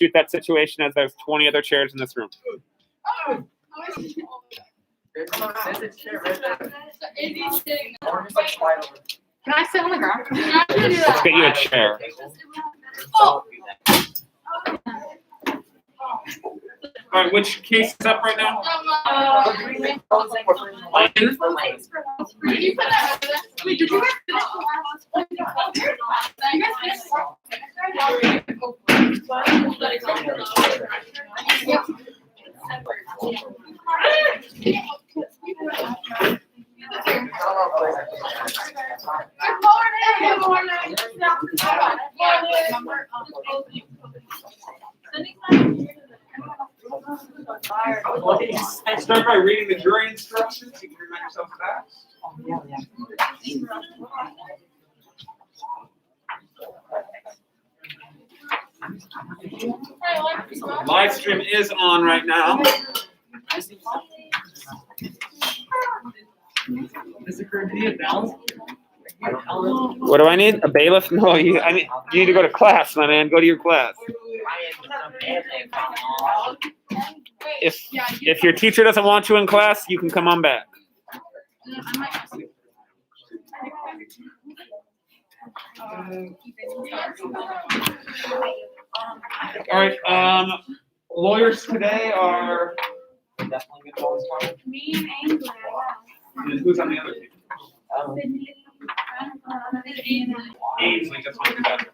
Shoot that situation as there's 20 other chairs in this room. Can I sit on the ground? Let's get you a chair. Oh. All right, which case is up right now? Lion? Start by reading the jury instructions. You can remind yourself of that. Live stream is on right now. What do I need? A bailiff? No, you need to go to class, my man. Go to your class. If your teacher doesn't want you in class, you can come on back. All right. Lawyers today are Me and Angela. and who's on the other team? Ainsley just wants to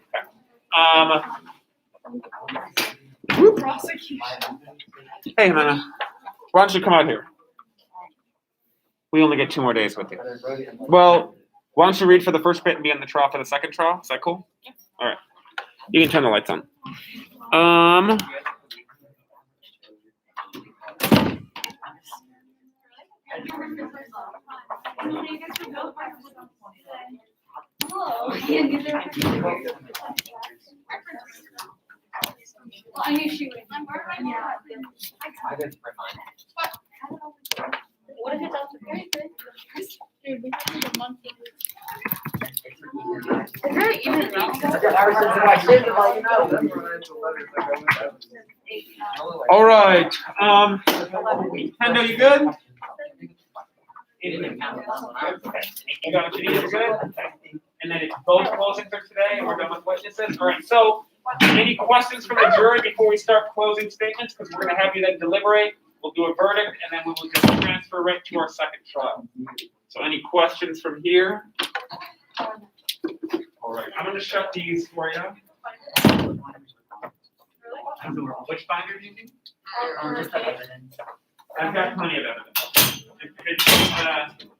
Hey, Hannah, why don't you come out here? We only get 2 more days with you. Well, why don't you read for the first bit and be on the trial for the second trial? Is that cool? All right. You can turn the lights on. I knew she would. What if it's also very good? Dude, we have like a month. Is there even All right. Hendo, you good? You got what you need? Good? And then it's both closings are today, and we're done with witnesses. All right. So, any questions from the jury before we start closing statements? Because we're going to have you then deliberate. We'll do a verdict, and then we will just transfer right to our second trial. So, any questions from here? All right. I'm going to shut these for you. Which binder do you need? I've got plenty of evidence.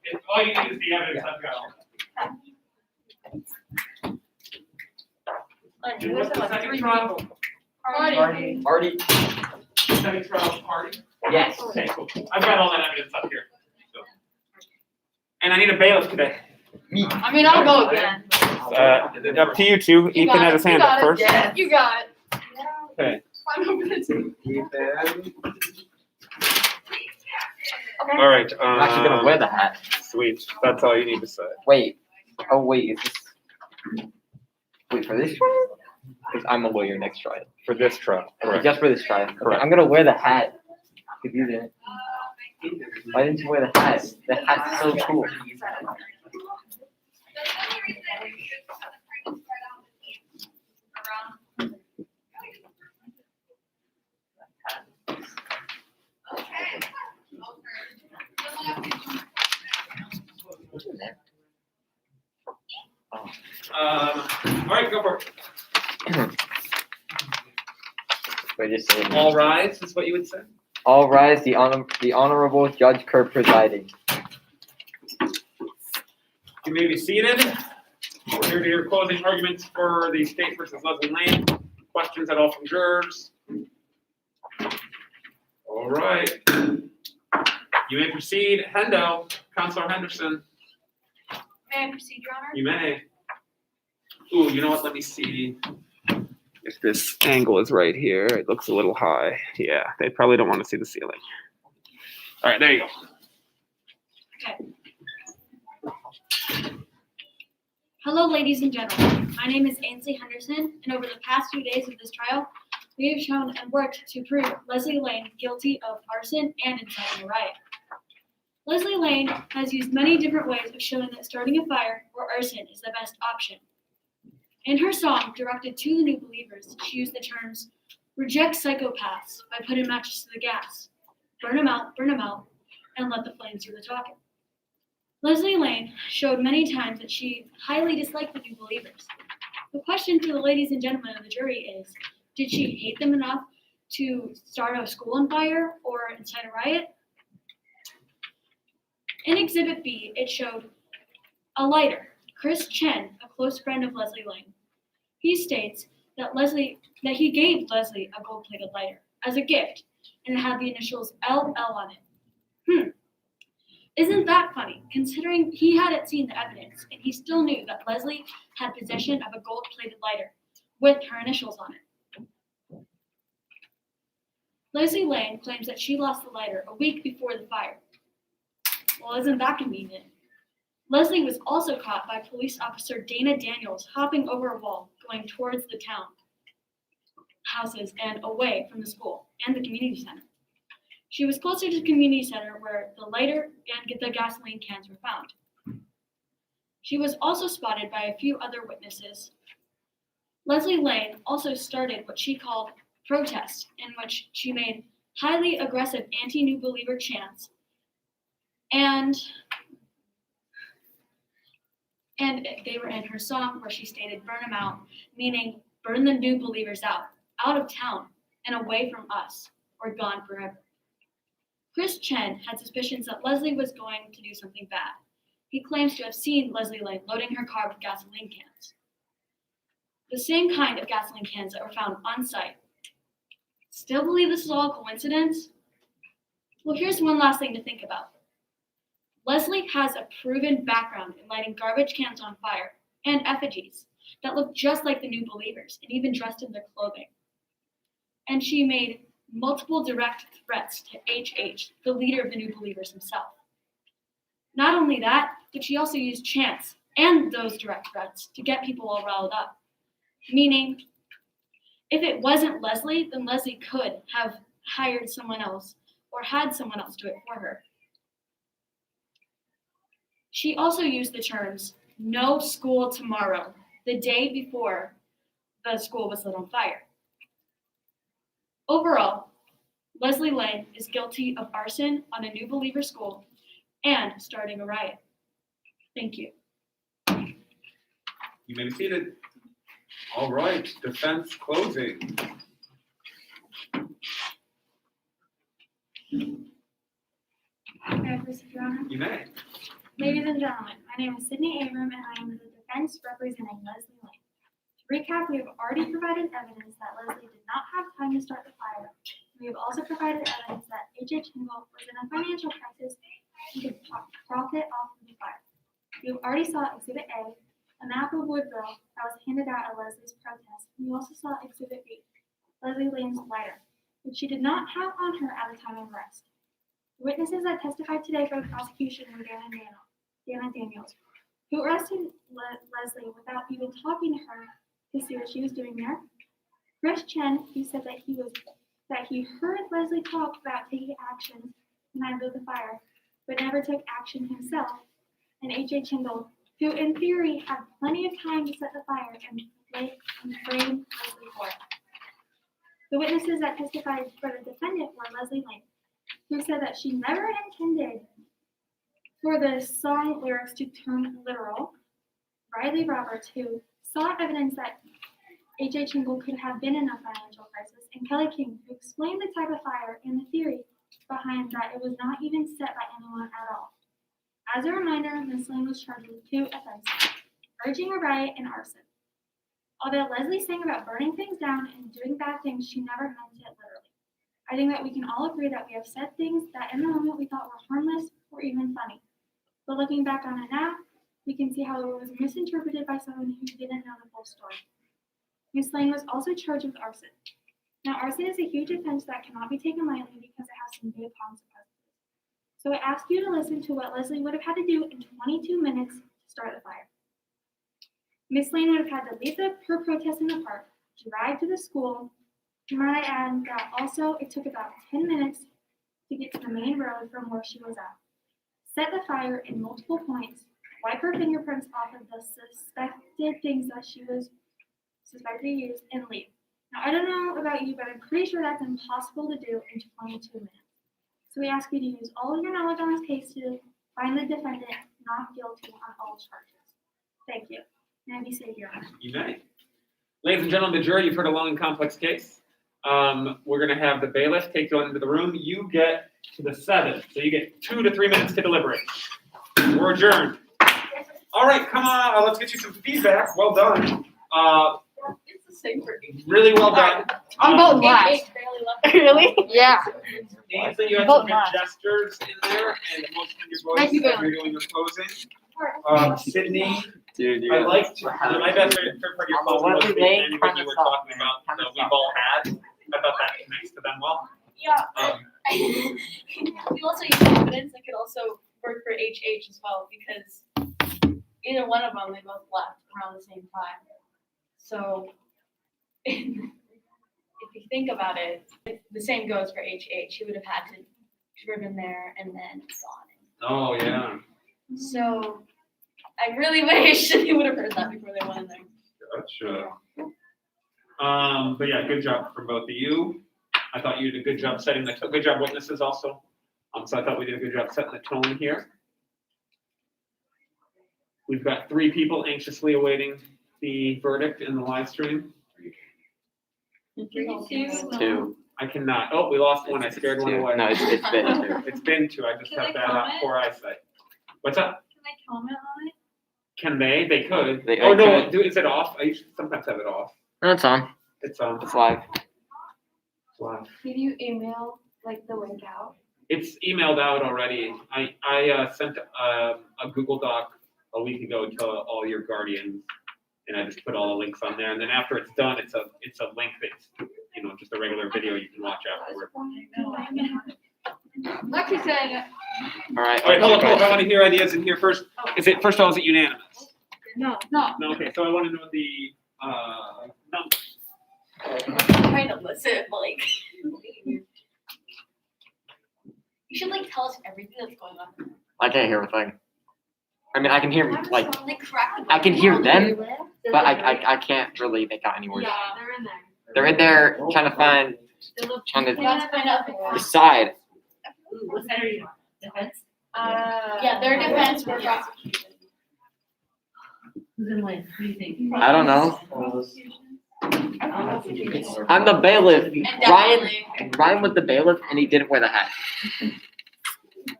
If all you need is the evidence, I've got all. And what's the second trial? Party. Second trial party? Yes. Okay, cool. I've got all that evidence up here. So. And I need a bailiff today. I mean, I'll go again. Up to you two. Ethan had his hand up first. Yeah, you got it. Okay. I'm over the two. All right. I'm actually gonna wear the hat. Sweet. That's all you need to say. Wait. Oh wait, is this? Wait for this trial? Because I'm a lawyer next trial. For this trial. Correct. Just for this trial. Okay, Correct. I'm gonna wear the hat. If you didn't. Why didn't you wear the hat? The hat's so cool. All right, go for it. Wait, just say it. All rise is what you would say. All rise, the Honorable Judge Kerr presiding. You may be seated. We're here to hear closing arguments for the state versus Leslie Lane. Questions at all from jurors? All right. You may proceed. Hendo, Counselor Henderson. May I proceed, Your Honor? You may. Ooh, you know what? Let me see. If this angle is right here, it looks a little high. Yeah, they probably don't want to see the ceiling. All right, there you go. Hello, ladies and gentlemen. My name is Ainsley Henderson, and over the past few days of this trial, We have shown and worked to prove Leslie Lane guilty of arson and inciting a riot. Leslie Lane has used many different ways of showing that starting a fire or arson is the best option. In her song, directed to the New Believers, she used the terms, reject psychopaths by putting matches to the gas, burn 'em out, and let the flames do the talking. Leslie Lane showed many times that she highly disliked the New Believers. The question to the ladies and gentlemen of the jury is, did she hate them enough to start a school on fire or incite a riot? In Exhibit B, it showed a lighter, Chris Chen, a close friend of Leslie Lane. He states that he gave Leslie a gold-plated lighter as a gift, and it had the initials LL on it. Isn't that funny, considering he hadn't seen the evidence, and he still knew that Leslie had possession of a gold-plated lighter with her initials on it. Leslie Lane claims that she lost the lighter a week before the fire. Well, isn't that convenient? Leslie was also caught by police officer Dana Daniels hopping over a wall going towards the town houses and away from the school and the community center. She was closer to the community center where the lighter and the gasoline cans were found. She was also spotted by a few other witnesses. Leslie Lane also started what she called protest, in which she made highly aggressive anti-New Believer chants and they were in her song where she stated burn 'em out, meaning burn the New Believers out of town and away from us, or gone forever. Chris Chen had suspicions that Leslie was going to do something bad. He claims to have seen Leslie Lane loading her car with gasoline cans. The same kind of gasoline cans that were found on site. Still believe this is all a coincidence? Well, here's one last thing to think about. Leslie has a proven background in lighting garbage cans on fire and effigies that look just like the New Believers and even dressed in their clothing. And she made multiple direct threats to HH, the leader of the New Believers himself. Not only that, but she also used chants and those direct threats to get people all riled up. Meaning, if it wasn't Leslie, then Leslie could have hired someone else or had someone else do it for her. She also used the terms, no school tomorrow, the day before the school was lit on fire. Overall, Leslie Lane is guilty of arson on a New Believer school and starting a riot. Thank you. You may be seated. All right, defense closing. May I proceed, Your Honor? You may. Ladies and gentlemen, my name is Sydney Abram and I am the defense representing Leslie Lane. To recap, we have already provided evidence that Leslie did not have time to start the fire. We have also provided evidence that H.H. Hingle was in a financial crisis and could profit off of the fire. We have already saw Exhibit A, a map of Woodville that was handed out at Leslie's protest. We also saw Exhibit B, Leslie Lane's lighter, which she did not have on her at the time of arrest. The witnesses that testified today for the prosecution were Dana Daniels, who arrested Leslie without even talking to her to see what she was doing there. Chris Chen, who said that he heard Leslie talk about taking action the night of the fire, but never took action himself. And H.H. Hingle, who in theory had plenty of time to set the fire and frame Leslie for it. The witnesses that testified for the defendant were Leslie Lane, who said that she never intended for the song lyrics to turn literal. Riley Roberts, who saw evidence that H.H. Hingle could have been in a financial crisis, and Kelly King, who explained the type of fire and the theory behind that it was not even set by anyone at all. As a reminder, Ms. Lane was charged with 2 offenses, urging a riot and arson. Although Leslie sang about burning things down and doing bad things, she never meant it literally. I think that we can all agree that we have said things that in the moment we thought were harmless or even funny. But looking back on it now, we can see how it was misinterpreted by someone who didn't know the full story. Ms. Lane was also charged with arson. Now, arson is a huge offense that cannot be taken lightly because it has some big consequences. So I ask you to listen to what Leslie would have had to do in 22 minutes to start the fire. Ms. Lane would have had to leave her protest in the park, drive to the school, Might I add that also it took about 10 minutes to get to the main road from where she was at. Set the fire in multiple points, wipe her fingerprints off of the suspected things that she was suspected to use, and leave. Now, I don't know about you, but I'm pretty sure that's impossible to do in 22 minutes. So we ask you to use all of your knowledge on this case to find the defendant not guilty on all charges. Thank you. Now be safe, Your Honor. You may. Ladies and gentlemen of the jury, you've heard a long and complex case. We're going to have the bailiff take you into the room. You get to the 7th, so you get 2 to 3 minutes to deliberate. We're adjourned. All right, come on. Let's get you some feedback. Well done. It's the same for me. Really well done. I'm voting last. Really? Yeah. Nathan, you had Vote some good last. gestures in there, and most of your Thank voice you, that you're doing opposing. Sydney, Dude, I liked my best favorite part of your closing What was do the they end when kinda you were suck, talking man? about Kinda that we've suck. all had. I thought that connects to them well. Yeah, Um, we also use confidence. That could also work for HH as well because either one of them, they both left around the same time. So if you think about it, the same goes for HH. He would have had to driven there and then gone. Oh, yeah. So I really wish they would have heard that before they went in there. Gotcha. But yeah, good job from both of you. I thought you did a good job setting the, good job witnesses also. So I thought we did a good job setting the tone here. We've got 3 people anxiously awaiting the verdict in the live stream. 2. I cannot, oh, we lost one, I scared one Two. away. No, it's been 2. It's been 2, I just Can have I bad comment? poor eyesight. What's up? Can I comment on it? Can they? They could. They- Oh, I no, could. is it off? I usually sometimes have it off. No, it's on. It's on. It's live. Wow. Did you email like the link out? It's emailed out already. I sent a Google Doc a week ago to all your guardians, and I just put all the links on there. And then after it's done, it's a link that's, you know, just a regular video you can watch afterward. Lexi said, All right. All right, hold on. I want to hear ideas in here first. Is it first of all? Is it unanimous? no. No. Okay. So I want to know the numbers. I'm trying to listen, like. You should like tell us everything that's going on. I can't hear a thing. I mean, I can hear like Like crack. I can hear them, but I can't really make out any words. Yeah, they're in there. They're in there trying to find, trying to Let's find out. decide. What side are you on? Defense? Yeah, their defense for prosecution. Who's gonna win? Who do you think? I don't know. know. I'm the bailiff. And Ryan definitely. Ryan was the bailiff, and he didn't wear the hat.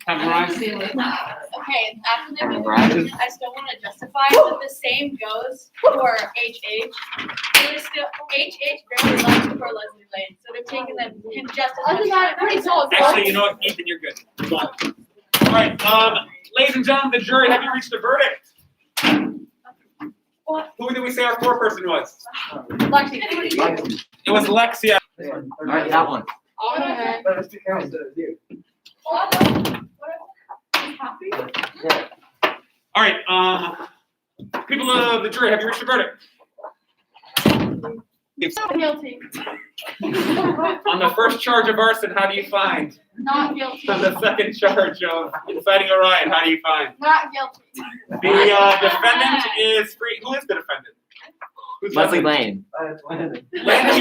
Have you guys? Okay, after the Right. conclusion, I still want to justify that the same goes for HH. It was still, HH barely left before Leslie Lane, so they're taking them him just as Other much than time. pretty solid. Actually, you know what, Ethan, you're good. Go on. All right, ladies and gentlemen, the jury, have you reached a verdict? Who did we say our foreperson was? Lexi. It was Lexia. All right, that one. Okay. All right, people of the jury, have you reached a verdict? Guilty. On the first charge of arson, how do you find? Not guilty. On the second charge of inciting a riot, how do you find? Not guilty. The defendant is free. Who is the defendant? Who's Leslie Lane. Landon,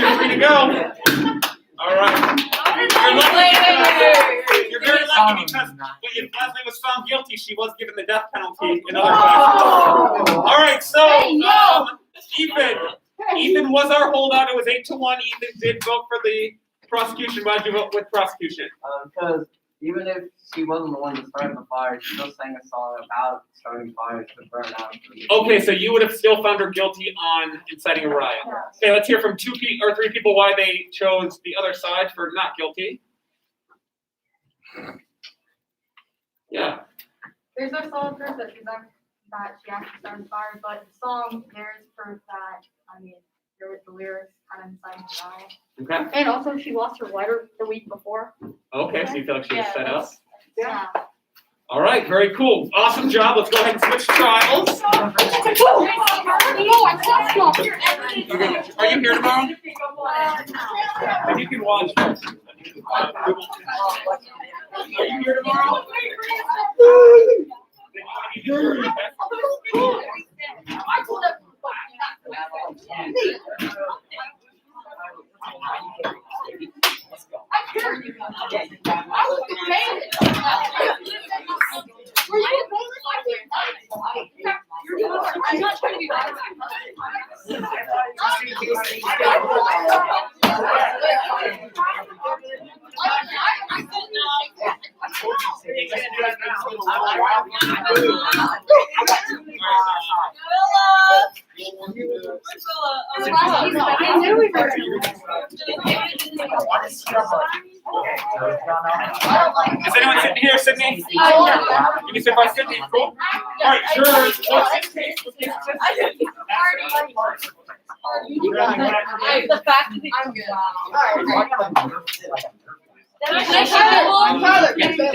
you're free to go. All right. You're lucky. You're very lucky because if Leslie was found guilty, she was given the death penalty in other classes. All right, so Hey, no. Ethan was our holdout. It was 8-1. Ethan did vote for the prosecution. Why'd you vote with prosecution? Because even if she wasn't the one that started the fire, she still sang a song about starting fires to burn out. Okay, so you would have still found her guilty on inciting a riot. Okay, let's hear from 3 people why they chose the other side for not guilty. Yeah. There's no solid proof that she actually started fire, but the song, there's proof that, I mean, there was the lyrics kind of inside the riot. Okay. And also, she lost her lighter the week before. Okay, so you feel like she was set up. Yeah. All right, very cool. Awesome job. Let's go ahead and switch trials. Are you here tomorrow? Then you can watch. Are you here tomorrow? I'm not trying to be bad. Is anyone sitting here, Sydney? You can sit by Sydney, cool? All right, sure. What's this case? The fact that I'm good. Can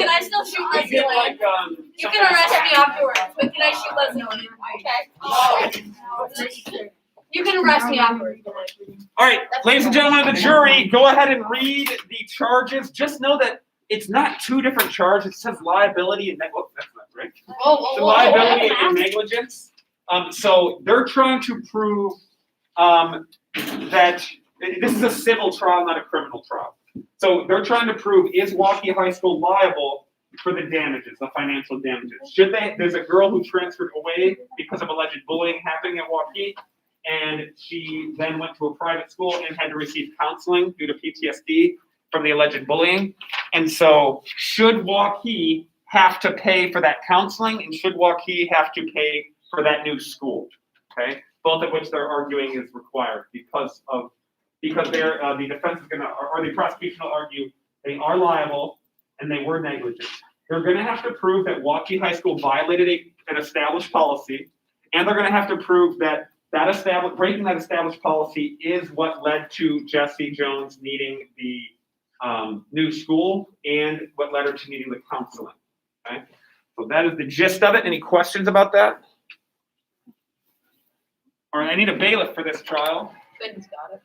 I still shoot You Leslie feel Lane? like, You can arrest me afterwards, but can I shoot Leslie Lane? Okay. You can arrest me afterwards. all right, ladies and gentlemen of the jury, go ahead and read the charges. Just know that it's not two different charges. It says liability and that's not right. The liability and negligence. So they're trying to prove that this is a civil trial, not a criminal trial. So they're trying to prove, is Waukee High School liable for the damages, the financial damages? Should they? There's a girl who transferred away because of alleged bullying happening at Waukee, and she then went to a private school and had to receive counseling due to PTSD from the alleged bullying. And so should Waukee have to pay for that counseling, and should Waukee have to pay for that new school? Okay, both of which they're arguing is required because they're the defense is gonna, or the prosecution will argue they are liable and they were negligent. They're gonna have to prove that Waukee High School violated an established policy, and they're gonna have to prove that breaking that established policy is what led to Jessie Jones needing the new school and what led her to needing the counseling. Okay, so that is the gist of it. Any questions about that? All right, I need a bailiff for this trial. Ben's got it.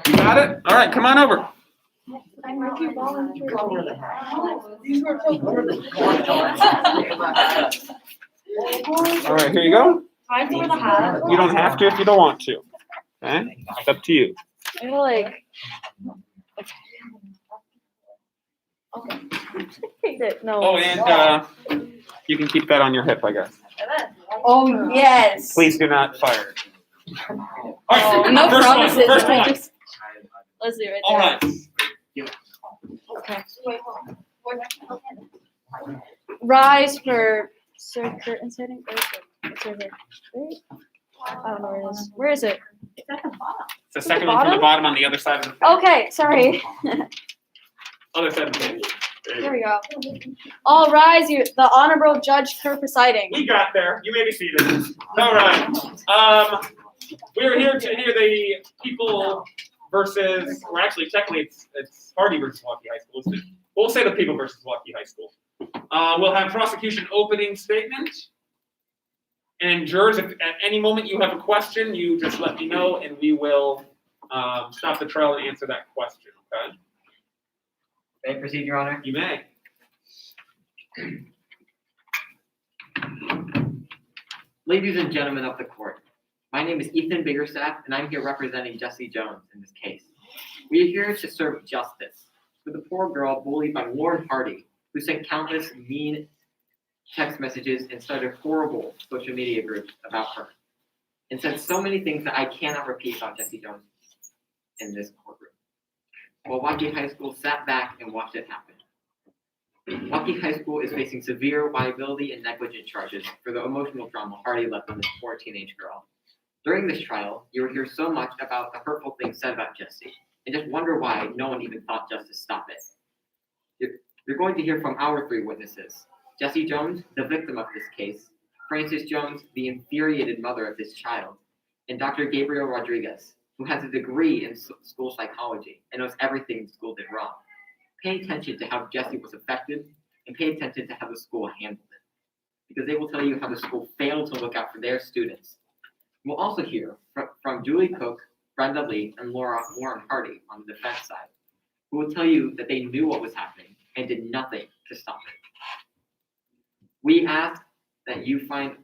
You got it? All right, come on over. These were All right, here you go. Mine's over the hat. You don't have to if you don't want to. Okay, it's up to you. I feel like. Okay. No. Oh, and you can keep that on your hip, I guess. Oh, yes. Please do not fire it. All right, No first promises. one. First I one. just- Leslie right All there. right. Okay. Rise for Sir Curtin setting. It's over here. I don't know where it is. Where is it? It's the second one from the bottom on the other side of the page. Okay, sorry. Other side of the page. There you Here go. we go. All rise, you, the Honorable Judge Kerr presiding. We got there. You may be seated. All right. We're here to hear the people versus, well, actually, technically, it's Hardy versus Waukee High School. We'll say the people versus Waukee High School. We'll have prosecution opening statement. And jurors, if at any moment you have a question, you just let me know, and we will stop the trial and answer that question. Okay? May I proceed, Your Honor? You may. Ladies and gentlemen of the court, my name is Ethan Biggerstaff, and I'm here representing Jessie Jones in this case. We are here to serve justice for the poor girl bullied by Lauren Hardy, who sent countless mean text messages and started horrible social media groups about her, and said so many things that I cannot repeat about Jessie Jones in this courtroom. While Waukee High School sat back and watched it happen. Waukee High School is facing severe liability and negligence charges for the emotional trauma Hardy left on this poor teenage girl. During this trial, you will hear so much about the hurtful things said about Jessie, and just wonder why no one even thought just to stop it. You're going to hear from our three witnesses. Jessie Jones, the victim of this case, Frances Jones, the infuriated mother of this child, and Dr. Gabriel Rodriguez, who has a degree in school psychology and knows everything the school did wrong. pay attention to how Jessie was affected and pay attention to how the school handled it. Because they will tell you how the school failed to look out for their students. We'll also hear from Julie Cook, Brenda Lee, and Lauren Hardy on the defense side, who will tell you that they knew what was happening and did nothing to stop it. We ask that you find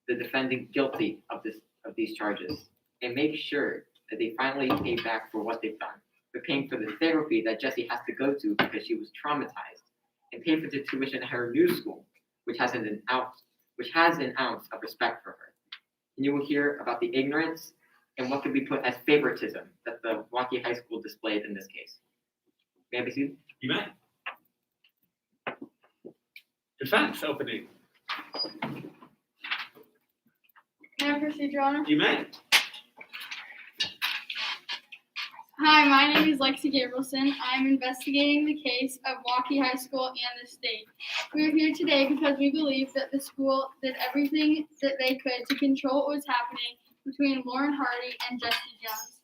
the defendant guilty of these charges and make sure that they finally pay back for what they've done. They're paying for the therapy that Jessie has to go to because she was traumatized, and pay for the tuition at her new school, which has an ounce of respect for her. And you will hear about the ignorance and what could be put as favoritism that the Waukee High School displayed in this case. May I be seated? You may. Defense opening. Can I proceed, Your Honor? You may. Hi, my name is Lexi Gabrielson. I'm investigating the case of Waukee High School and the state. We are here today because we believe that the school did everything that they could to control what was happening between Lauren Hardy and Jessie Jones.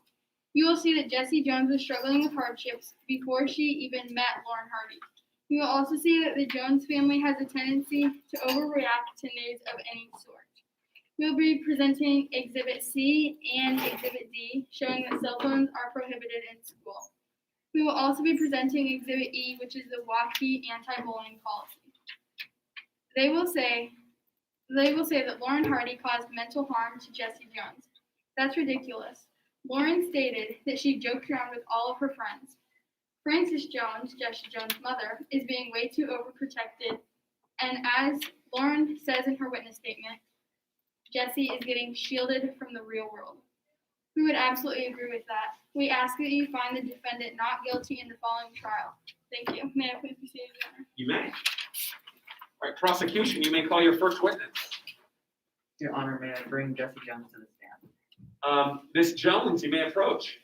You will see that Jessie Jones was struggling with hardships before she even met Lauren Hardy. You will also see that the Jones family has a tendency to overreact to news of any sort. We will be presenting Exhibit C and Exhibit D, showing that cell phones are prohibited in school. We will also be presenting Exhibit E, which is the Waukee anti-bullying policy. They will say that Lauren Hardy caused mental harm to Jessie Jones. That's ridiculous. Lauren stated that she joked around with all of her friends. Frances Jones, Jessie Jones' mother, is being way too overprotected, and as Lauren says in her witness statement, Jessie is getting shielded from the real world. We would absolutely agree with that. We ask that you find the defendant not guilty in the following trial. Thank you. May I please proceed, Your Honor? You may. All right, prosecution, you may call your first witness. Your Honor, may I bring Jessie Jones to the stand? Ms. Jones, you may approach.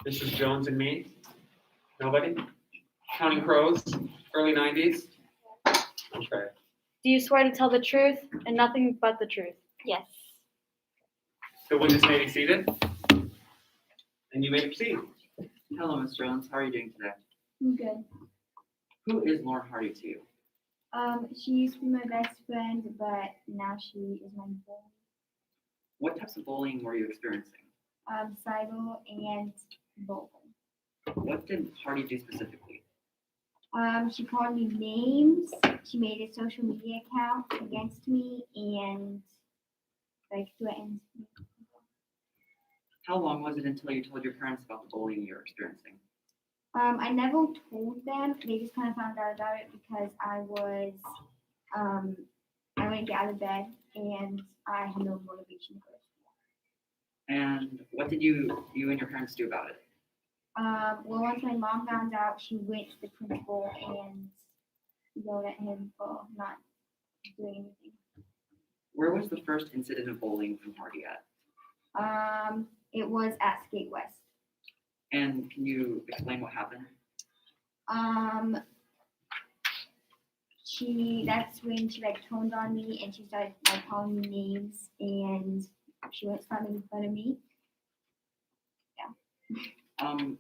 Mrs. Jones and me? Nobody? Counting Crows, early 90s? Okay. Do you swear to tell the truth and nothing but the truth? Yes. The witness may be seated. And you may proceed. Hello, Ms. Jones. How are you doing today? I'm good. Who is Lauren Hardy to you? She used to be my best friend, but now she is my bully. What types of bullying were you experiencing? Cyber and vocal. What did Hardy do specifically? She called me names. She made a social media account against me and threatened me. How long was it until you told your parents about the bullying you were experiencing? I never told them. They just kind of found out about it because I wouldn't get out of bed and I had no motivation to go to school. And what did you and your parents do about it? Well, once my mom found out, she went to the principal and yelled at him for not doing anything. Where was the first incident of bullying from Hardy at? It was at Skate West. And can you explain what happened? That's when she turned on me and she started calling me names and she went to start making fun of me.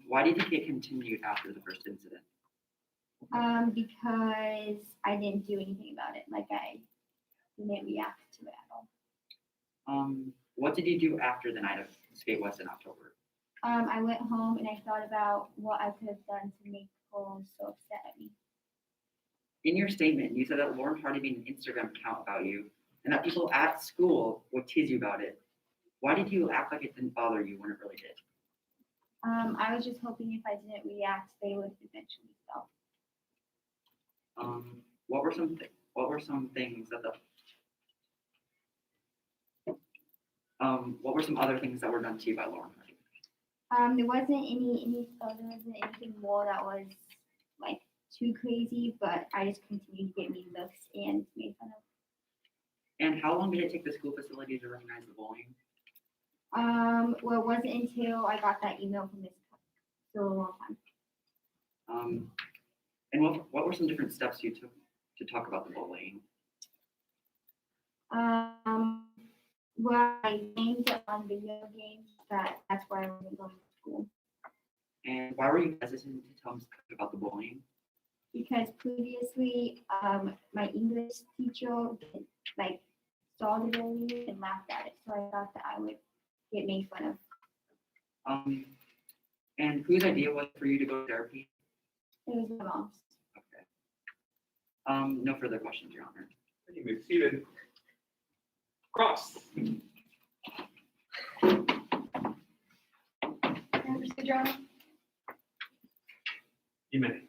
Why do you think it continued after the first incident? Because I didn't do anything about it. I didn't react to it at all. What did you do after the night of Skate West in October? I went home and I thought about what I could have done to make people so upset at me. In your statement, you said that Lauren Hardy made an Instagram account about you and that people at school would tease you about it. Why did you act like it didn't bother you when it really did? I was just hoping if I didn't react, they would eventually stop. What were some things that what were some other things that were done to you by Lauren Hardy? There wasn't anything more that was too crazy, but I just continued to get mean looks and made fun of. And how long did it take the school facility to recognize the bullying? Well, it wasn't until I got that email from Miss Cook, so a long time. And what were some different steps you took to talk about the bullying? Well, I named it on video games that's why I wasn't going to school. And why were you hesitant to tell Ms. Cook about the bullying? Because previously, my English teacher like saw the bullying and laughed at it, so I thought that I would get made fun of. And whose idea was it for you to go to therapy? It was my mom's. Okay. No further questions, Your Honor. You may be seated. Cross. Mr. Jones? You may.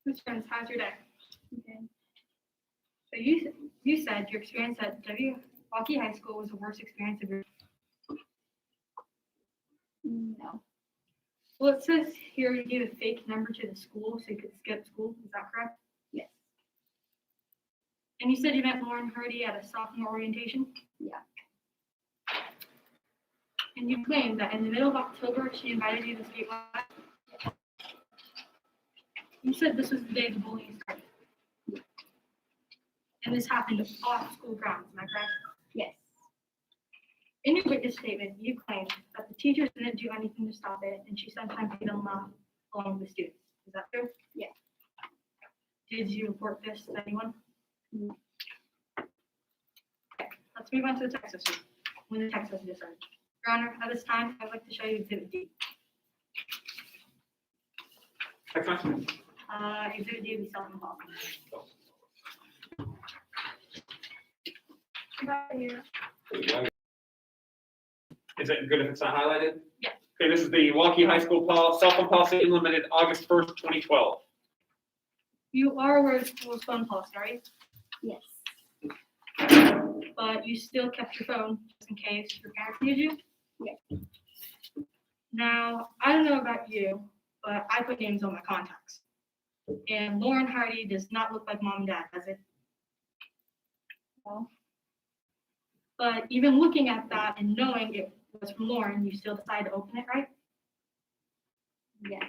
Ms. Jones, how's your day? Okay. So you said your experience at Milwaukee High School was the worst experience of your. No. Well, it says here you gave a fake number to the school so you could skip school. Is that correct? Yes. And you said you met Lauren Hardy at a sophomore orientation? Yeah. And you claimed that in the middle of October, she invited you to statewide. You said this was the day the bullying started. And this happened off school grounds, am I correct? Yes. In your witness statement, you claimed that the teachers didn't do anything to stop it, and she sometimes made them laugh along with the students. Is that true? Yes. Did you report this to anyone? No. Okay, let's move on to the text message. When the text message is sent. Your Honor, at this time, I'd like to show you Exhibit D. Text message. Exhibit D will be self-involved. About here. Is it good if it's not highlighted? Yeah. Okay, this is the Milwaukee High School cell phone policy implemented August 1st, 2012. You are aware of the school's phone policy, right? Yes. But you still kept your phone just in case your parents need you? Yes. Now, I don't know about you, but I put names on my contacts. And Lauren Hardy does not look like mom and dad, does it? No. But even looking at that and knowing it was from Lauren, you still decided to open it, right? Yes.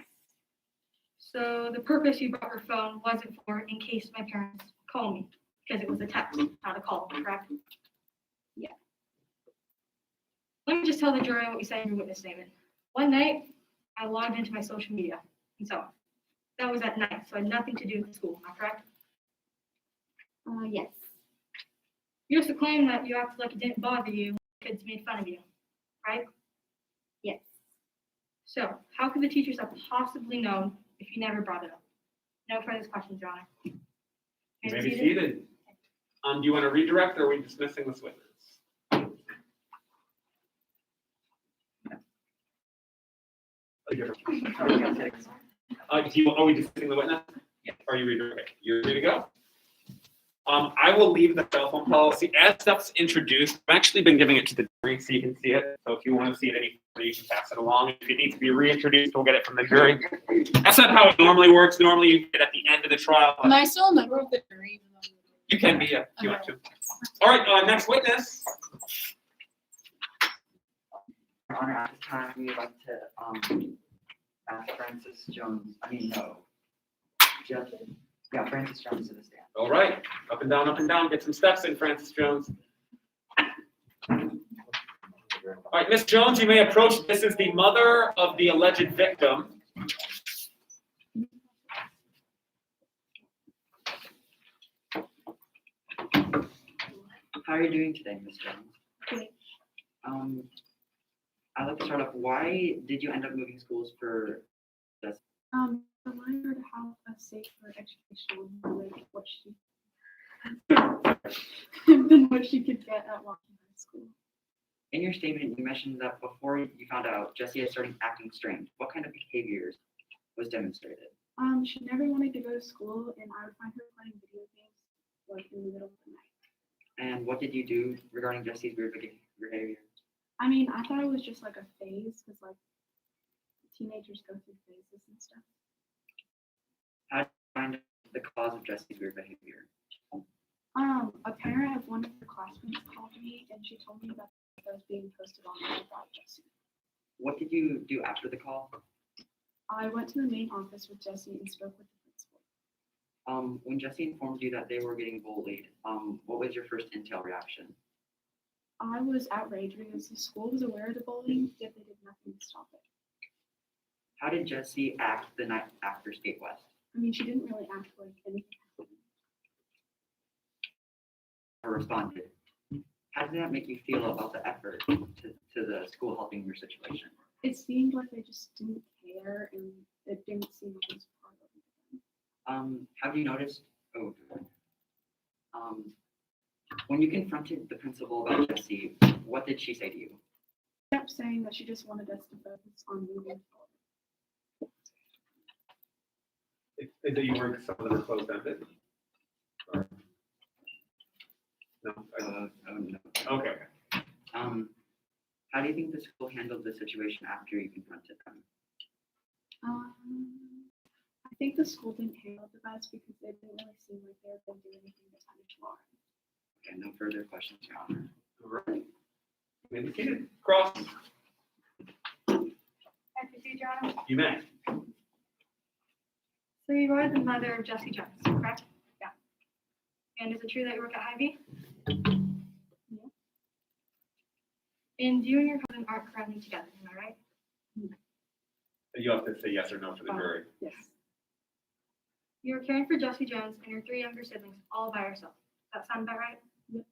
So the purpose you brought your phone wasn't for in case my parents call me, because it was a text, not a call, correct? Yeah. Let me just tell the jury what you said in your witness statement. One night, I logged into my social media and so on. That was at night, so it had nothing to do with school, am I correct? Yes. You also claim that you acted like it didn't bother you when kids made fun of you, right? Yes. So how could the teachers have possibly known if you never brought it up? No further questions, Your Honor. You may be seated. Do you want to redirect or are we dismissing this witness? Are we dismissing the witness? Yeah. Are you ready? Okay, you're ready to go? I will leave the cell phone policy as stuff's introduced. I've actually been giving it to the jury so you can see it. So if you want to see it any further, you can pass it along. If it needs to be reintroduced, we'll get it from the jury. That's not how it normally works. Normally you get it at the end of the trial. Am I still a member of the jury? You can be, yeah, if you want to. All right, next witness. Your Honor, at this time, we would like to ask Francis Jones, Francis Jones to the stand. All right, up and down, get some steps in, Francis Jones. All right, Miss Jones, you may approach. This is the mother of the alleged victim. How are you doing today, Ms. Jones? Good. I'd like to start off, why did you end up moving schools for this? I wanted her to have a safer education than what she could get at Milwaukee High School. In your statement, you mentioned that before you found out Jessie had started acting strange. What kind of behaviors was demonstrated? She never wanted to go to school, and I would find her playing video games like in the middle of the night. And what did you do regarding Jessie's weird behavior? I mean, I thought it was just like a phase, because like teenagers go through phases and stuff. How did you find the cause of Jessie's weird behavior? A parent of one of her classmates called me, and she told me that I was being posted online about Jessie. What did you do after the call? I went to the main office with Jessie and spoke with the principal. When Jessie informed you that they were getting bullied, what was your first intel reaction? I was outraged because the school was aware of the bullying, yet they did nothing to stop it. How did Jessie act the night after State West? I mean, she didn't really act like anything happened. Or responded? How did that make you feel about the effort to the school helping your situation? It seemed like they just didn't care, and it didn't seem like it was part of it. Have you noticed, when you confronted the principal about Jessie, what did she say to you? She kept saying that she just wanted us to focus on moving forward. Is it you were, some of them are closed-ended? Or- No, No. okay. How do you think the school handled the situation after you confronted them? I think the school didn't handle it the best because they didn't really seem like they were going to do anything to punish Lauren. Okay, no further questions, Your Honor. All right. You may be seated. Cross, I proceed, Your Honor. you may. So you are the mother of Jessie Jones, correct? Yeah. And is it true that you work at Hy-Vee? Yeah. And you and your husband aren't currently together, am I right? You have to say yes or no for the jury. Yes. You are caring for Jessie Jones and your 3 younger siblings all by yourself. Does that sound about right? Yep.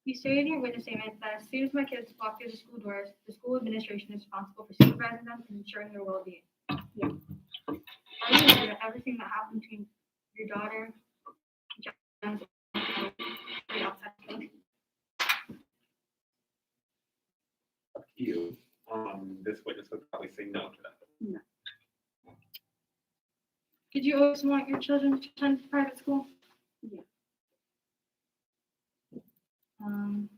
You stated in your witness statement that as soon as my kids walk through the school doors, the school administration is responsible for supervising them and ensuring their well-being. Yeah. Are you aware that everything that happened between your daughter, Jessie Jones, and the outside thing? You, this witness would probably say no to that. No. Did you always want your children to attend private school? Yeah. And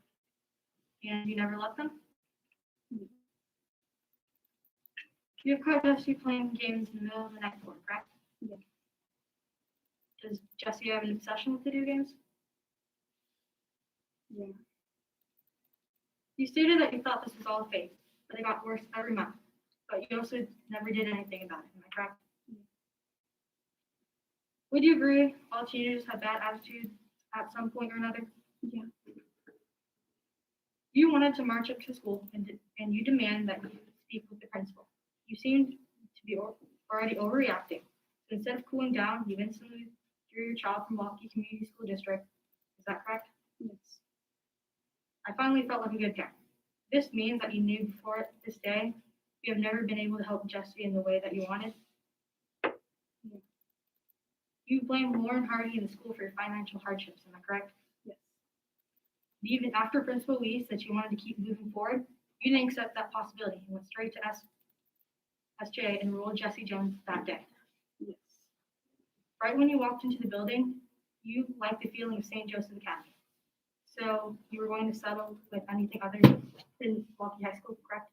you never let them? No. You have caught Jessie playing games in the middle of the night before, correct? Yeah. Does Jessie have an obsession with video games? Yeah. You stated that you thought this was all a phase, but it got worse every month. But you also never did anything about it, am I correct? Yeah. Would you agree all teenagers have bad attitudes at some point or another? Yeah. You wanted to march up to school and you demand that you speak with the principal. You seemed to be already overreacting. So instead of cooling down, you instantly threw your child from Milwaukee Community School District. Is that correct? Yes. I finally felt like a good parent. This means that you knew before this day you have never been able to help Jessie in the way that you wanted. Yeah. You blame Lauren Hardy and the school for your financial hardships, am I correct? Yes. Even after principal leaves that you wanted to keep moving forward, you didn't accept that possibility and went straight to SJ and enrolled Jessie Jones that day. Yes. Right when you walked into the building, you liked the feeling of St. Joseph Academy. So you were going to settle with anything other than Milwaukee High School, correct?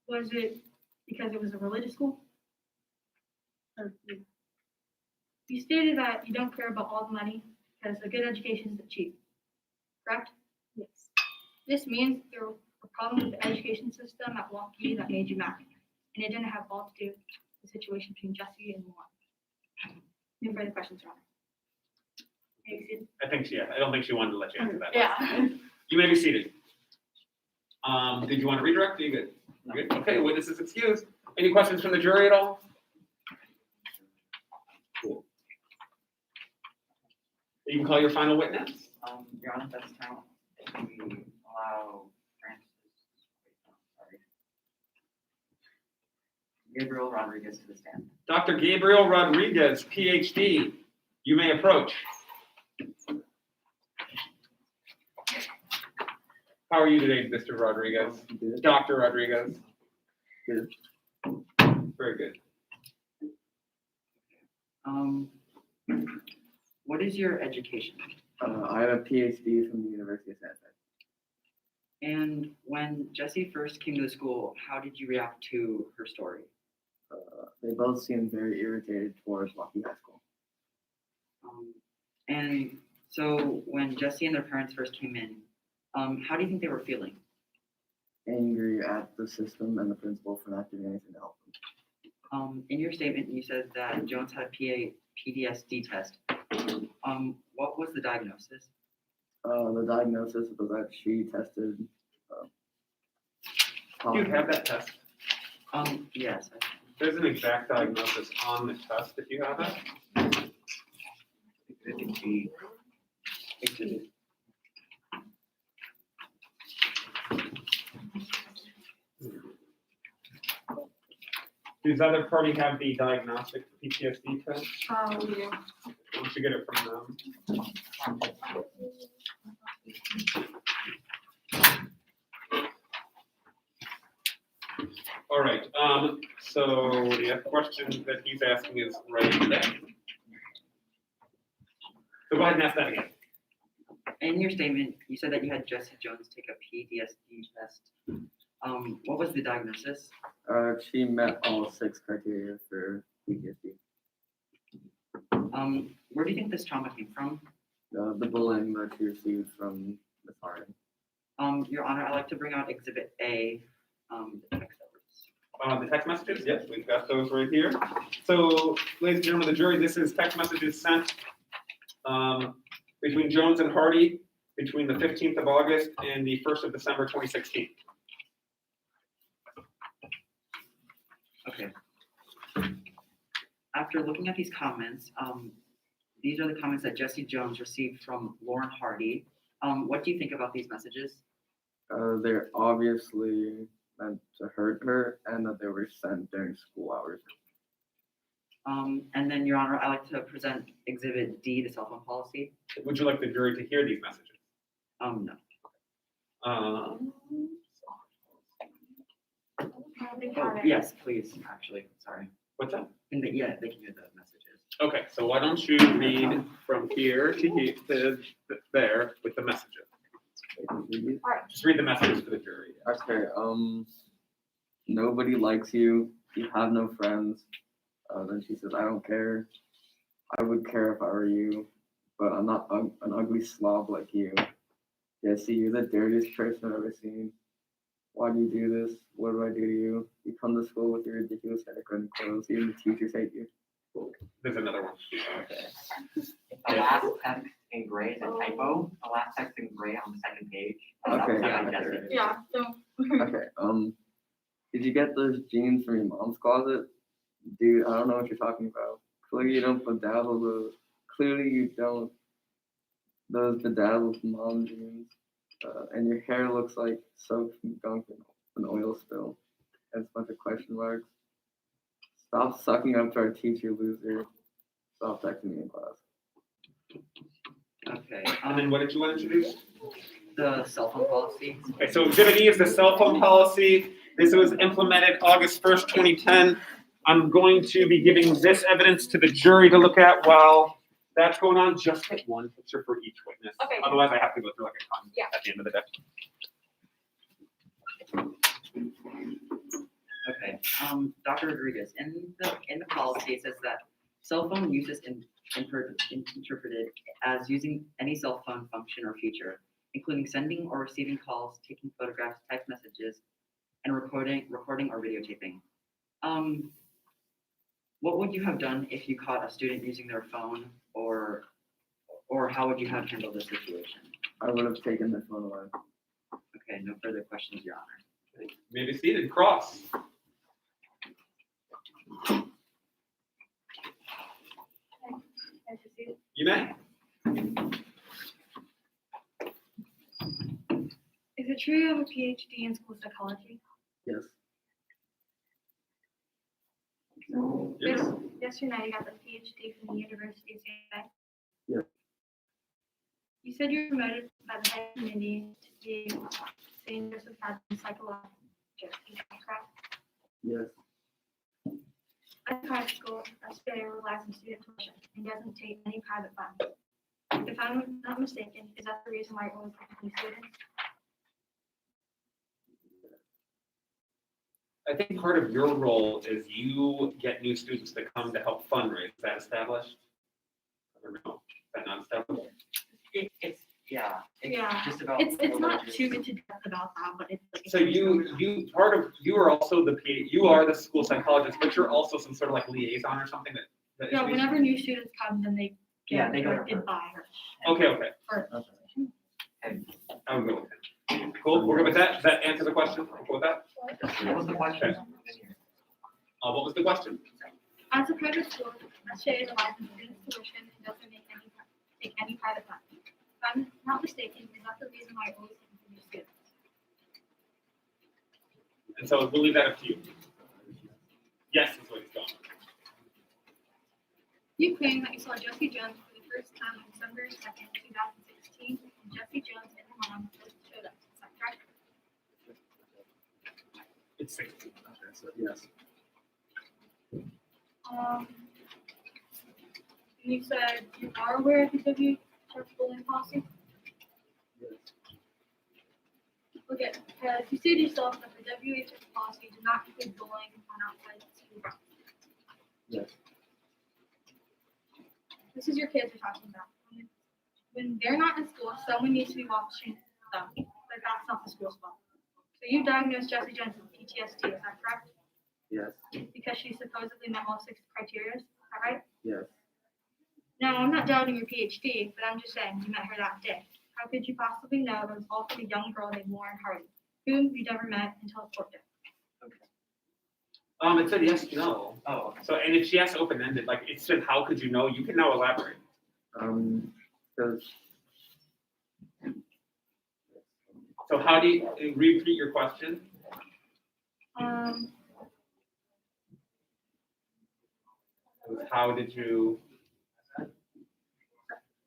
Was it because it was a religious school? Yeah. You stated that you don't care about all the money because a good education is cheap, correct? Yes. This means there was a problem with the education system at Milwaukee that made you mad, and it didn't have all to do with the situation between Jessie and Lauren. No further questions, Robert. I don't think she wanted to let you answer that. Yeah. You may be seated. Did you want to redirect? Are you good? Good. Okay, witness is excused. Any questions from the jury at all? Cool. You can call your final witness. Your Honor, that's count. We allow Francis, sorry. Gabriel Rodriguez to the stand. Dr. Gabriel Rodriguez, PhD. You may approach. How are you today, Mr. Rodriguez? Good. Dr. Rodriguez? Good. Very good. What is your education? I have a PhD from the University of Santa Fe. And when Jessie first came to the school, how did you react to her story? They both seemed very irritated towards Milwaukee High School. And so when Jessie and their parents first came in, how do you think they were feeling? Angry at the system and the principal for not doing anything to help them. In your statement, you said that Jones had a PTSD test. What was the diagnosis? The diagnosis was that she tested. Do you have that test? Yes. There's an exact diagnosis on the test if you have it. Does either party have the diagnostic PTSD test? Yeah. Why don't you get it from them? All right, so the question that he's asking is right there. So go ahead and ask that again. In your statement, you said that you had Jesse Jones take a PTSD test. What was the diagnosis? She met all 6 criteria for PTSD. Where do you think this trauma came from? The bullying that she received from Ms. Harding. Your Honor, I'd like to bring out Exhibit A, the text The text messages, yes, we've got those right here. So, ladies and gentlemen of the jury, this is text messages sent between Jones and Hardy between the 15th of August and the 1st of December 2016. Okay. After looking at these comments, these are the comments that Jesse Jones received from Lauren Hardy. What do you think about these messages? They're obviously meant to hurt her and that they were sent during school hours. And then, Your Honor, I'd like to present Exhibit D, the cell phone policy. Would you like the jury to hear these messages? No. They Oh, have it. yes, please, actually, sorry. What's that? Yeah, they can hear the messages. Okay, so why don't you read from here to here to there with the messages? Just read the messages for the jury. Okay, nobody likes you. You have no friends. Then she says, I don't care. I would care if I were you, but I'm not an ugly slob like you. Jesse, you're the dirtiest person I've ever seen. Why do you do this? What do I do to you? You come to school with your ridiculous haircut and clothes. Even the teachers hate you. There's another one. Okay. The last text in gray is a typo. The last text in gray on the second page. Okay, Yeah, yeah, Jesse. Yeah, so. Okay, did you get those jeans from your mom's closet? Dude, I don't know what you're talking about. Clearly you don't bedazzle those. Clearly you don't. Those bedazzled mom jeans. And your hair looks like soaked from gunk and an oil spill. And a bunch of question marks. Stop sucking up to our teacher, loser. Stop texting me in class. Okay. And then what did you want to introduce? The cell phone policy. Okay, so Exhibit E is the cell phone policy. This was implemented August 1st, 2010. I'm going to be giving this evidence to the jury to look at while that's going on. Just take one picture for each witness. Okay. Otherwise, I have to go through like a con Yeah. at the end of the day. Okay. Dr. Rodriguez, in the policy, it says that cell phone use is interpreted as using any cell phone function or feature, including sending or receiving calls, taking photographs, text messages, and recording or videotaping. What would you have done if you caught a student using their phone, or how would you have handled this situation? I would have taken the phone away. Okay, no further questions, Your Honor. Maybe seated, cross. You may. Is it true you have a PhD in school psychology? Yes. Yes. Yes or no, you got a PhD from the University of San Jose? Yes. You said you were promoted by the head committee to be St. Joseph Patrick psychologist, is that correct? Yes. At the private school, SBA relies on student tuition and doesn't take any private funds. If I'm not mistaken, is that the reason why you're only taking students? I think part of your role is you get new students that come to help fundraise. Is that established? Or no? Is that not established? It's Yeah. just about. It's not too into depth about that, but it's like. So you are also you are the school psychologist, but you're also some sort of like liaison or something that. Yeah, whenever new students come, then they Yeah, get they go to directed her. by her. Okay. Or- I would go with 10. Cool, we're good with that? Does that answer the question? Cool with that? What was the question? What was the question? As a private school, SJA relies on students' tuition and doesn't take any private money. If I'm not mistaken, is that the reason why it always taken from your students? And so we'll leave that up to you. Yes, is what he's going. You claim that you saw Jesse Jones for the first time on December 2nd, 2016, and Jesse Jones and her mom both showed up. Is that correct? It's 16. Yes. You said you are aware of the W church bullying policy? Okay, you said yourself that the WHS policy did not include bullying on outside school grounds. Yes. This is your kids we're talking about. When they're not in school, someone needs to be watching them, but that's not the school's fault. So you diagnosed Jessie Jones with PTSD, is that correct? Yes. Because she supposedly met all 6 criteria, is that right? Yes. Now, I'm not doubting your PhD, but I'm just saying you met her that day. How could you possibly know there was also a young girl named Lauren Hardy, whom you never met until a court day? It said yes, no. Oh, So, and if she asked open-ended, like it said, how could you know? You can now elaborate. Because So how do you repeat your question? How did you?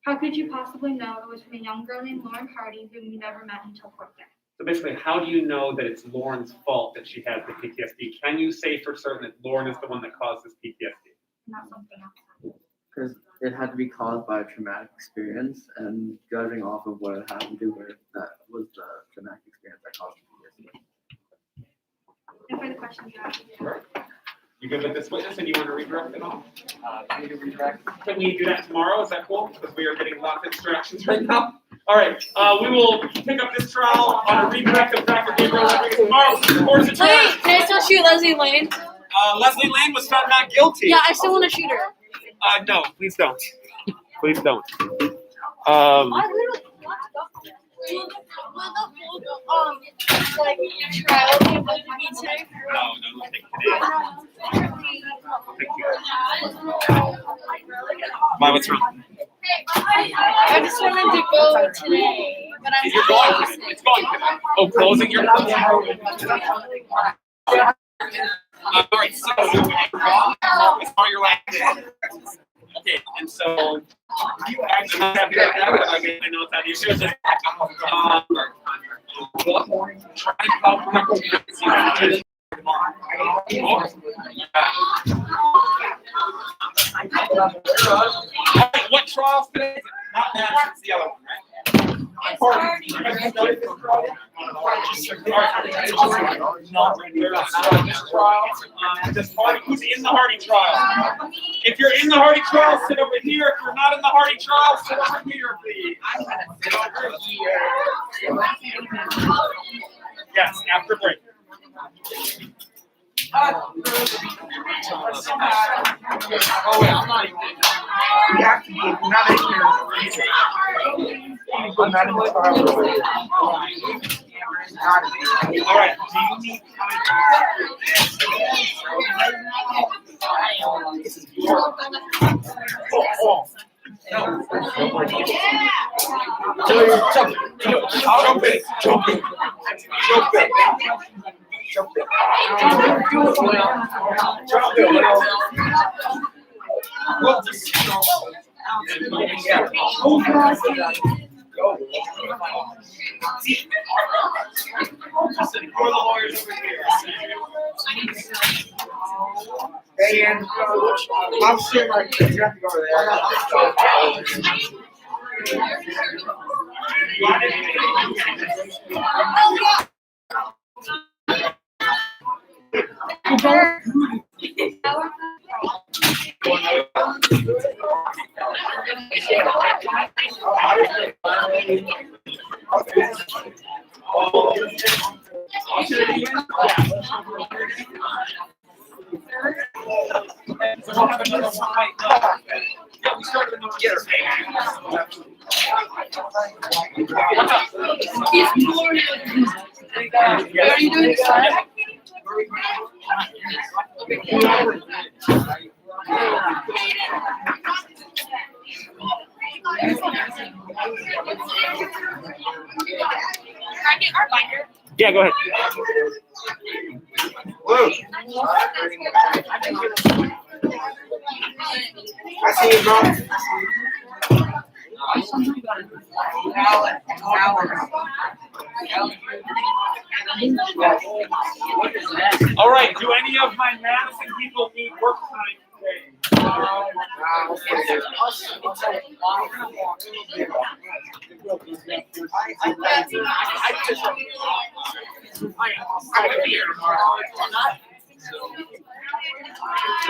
How could you possibly know it was from a young girl named Lauren Hardy, whom you never met until court day? So basically, how do you know that it's Lauren's fault that she has the PTSD? Can you say for certain that Lauren is the one that caused this PTSD? Not something else. because it had to be caused by a traumatic experience, and judging off of what it had to do with that was the traumatic experience that caused PTSD. No further questions, you have? You good with this witness and you want to redirect it all? can we redirect? Can we do that tomorrow? Is that cool? Because we are getting lots of distractions right now. All right, we will pick up this trial on a redirect of Dr. Gabriel Rodriguez tomorrow. Court is adjourned. Wait, can I still shoot Leslie Lane? Leslie Lane was found not guilty. Yeah, I still want to shoot her. No, please don't. Please don't. Like trial be able to be today? No, I think today. Why, what's wrong? I just wanted to go today, but I'm You're going today. It's going today. Oh, closing your closing. All right, so it's on your last day. Okay, and so you actually have your I know it's not issue. Try to help what trials today? Not that, it's the other one, right? Who's in the Hardy trial? If you're in the Hardy trial, sit over here. If you're not in the Hardy trial, sit over here, please. Yes, after break. Oh, wait, I'm not even. We have to be not in here. I'm not in the trial. All right, do you need Jump it. And I'm sure like you have to go we started another How are you doing, son? Yeah, go ahead. I see you, bro. All right, do any of my Madison people need work time today?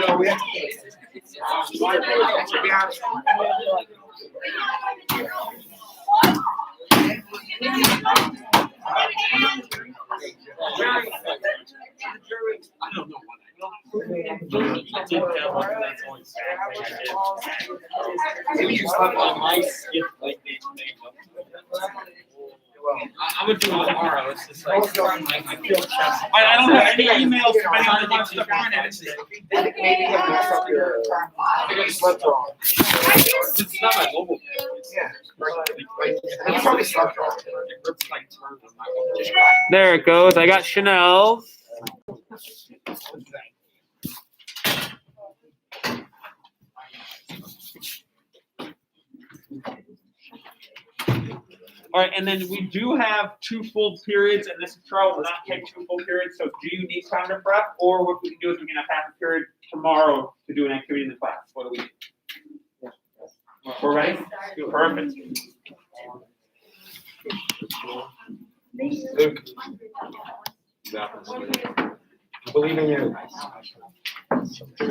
No, we have Maybe you slept on my skip like they I'm gonna do it tomorrow. It's just like I feel chest. I don't have any emails from anyone that wants to print it. Maybe you slept wrong. It's not my mobile. Yeah. You probably slept wrong. There it goes. I got Chanel's. All right, and then we do have 2 full periods, and this trial will not take 2 full periods. So, do you need time to prep, or what we can do is we can have half a period tomorrow to do an activity in the class? What do we do? We're ready. Perfect. Luke. I believe in you.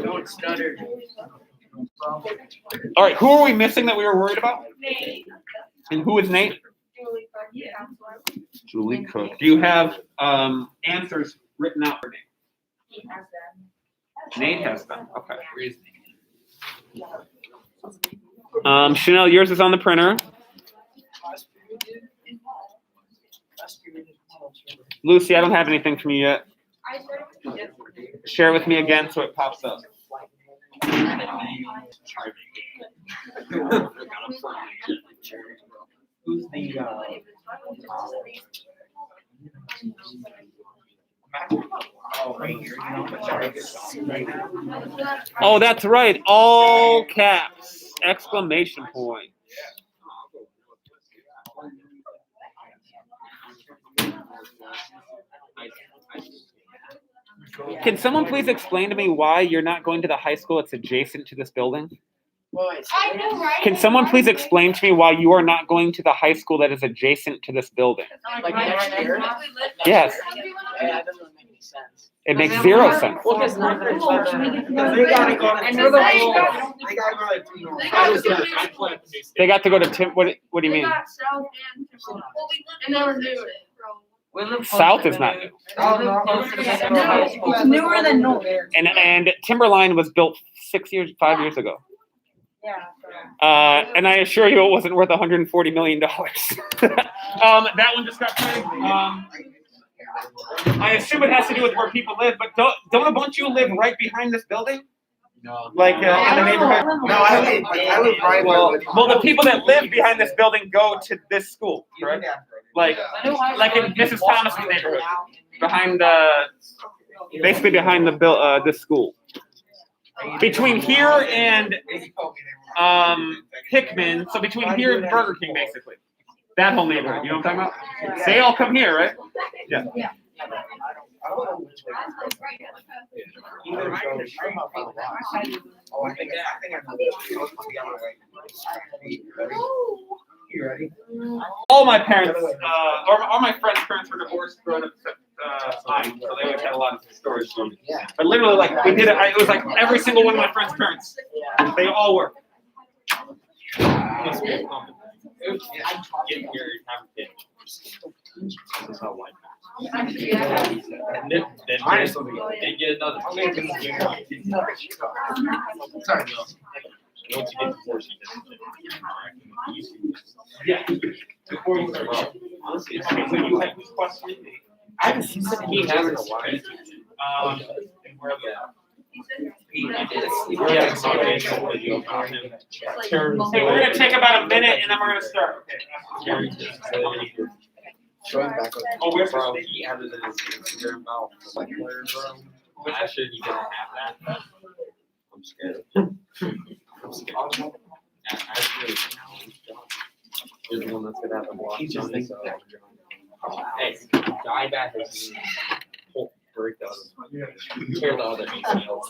Don't stutter. All right, who are we missing that we were worried about? Nate. And who is Nate? Julie Clark, yeah, counselor. Julie Cook. Do you have answers written out for Nate? Nate has them. Okay. Chanel, yours is on the printer. Lucy, I don't have anything from you yet. I started with you yesterday. Share with me again so it pops up. Who's the, Oh, that's right. All caps. Exclamation point. Can someone please explain to me why you're not going to the high school that's adjacent to this building? I know, right? Can someone please explain to me why you are not going to the high school that is adjacent to this building? Like next year? Yes, yeah, that doesn't make any sense. it makes 0 sense. Well, because they gotta go to. They gotta go to 2 north. They got to go to Tim. What do you mean? South and Timberline. And they were new. South is not new. It's newer than North. And Timberline was built 5 years ago. Yeah. And I assure you, it wasn't worth $140 million. That one just got printed. I assume it has to do with where people live, but don't a bunch of you live right behind this building? No. Like in the neighborhood? No, I live right Well, the people that live behind this building go to this school, correct? Like in Mrs. Thomas's neighborhood, behind basically behind this school. Between here and Hickman, so between here and Burger King, basically. That whole neighborhood, you know what I'm talking about? They all come here, right? Yeah. Oh, I think I know this. You ready? All my parents, or all my friends' parents were divorced growing up except mine, so they always had a lot of stories for me. Yeah. But literally, like, we did it, it was like every single one of my friends' parents. They all were. Must be a common. Get married, have a kid. That's how life is. And then they get another. Sorry, Bill. Once you get divorced, you get Yeah. Before you start. Honestly, Okay, so you had this question? I haven't seen some he has in a while. And where the. Yeah, it's not really sure what you about him. Hey, we're gonna take about a minute and then we're gonna start. Showing back on. Oh, where's Bro, the- he added in his Instagram about like player, bro. Last year he didn't have that. I'm scared. I'm scared. Actually, is the one that's gonna have the block. He's just thinking Hey, guy that has whole breakdown. Tear the other ACL.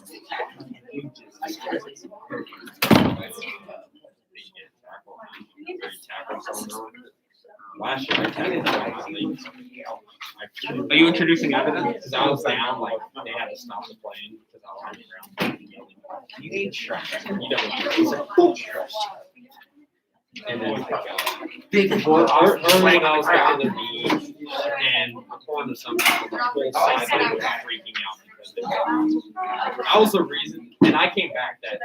Last year I tackled him. Are you introducing evidence? Because I was down, like they had to stop the plane because I was on the ground yelling. You need trust. You don't. And then big boy. When I was down in the knees and according to some people, the whole side was freaking out because I was the reason, and I came back that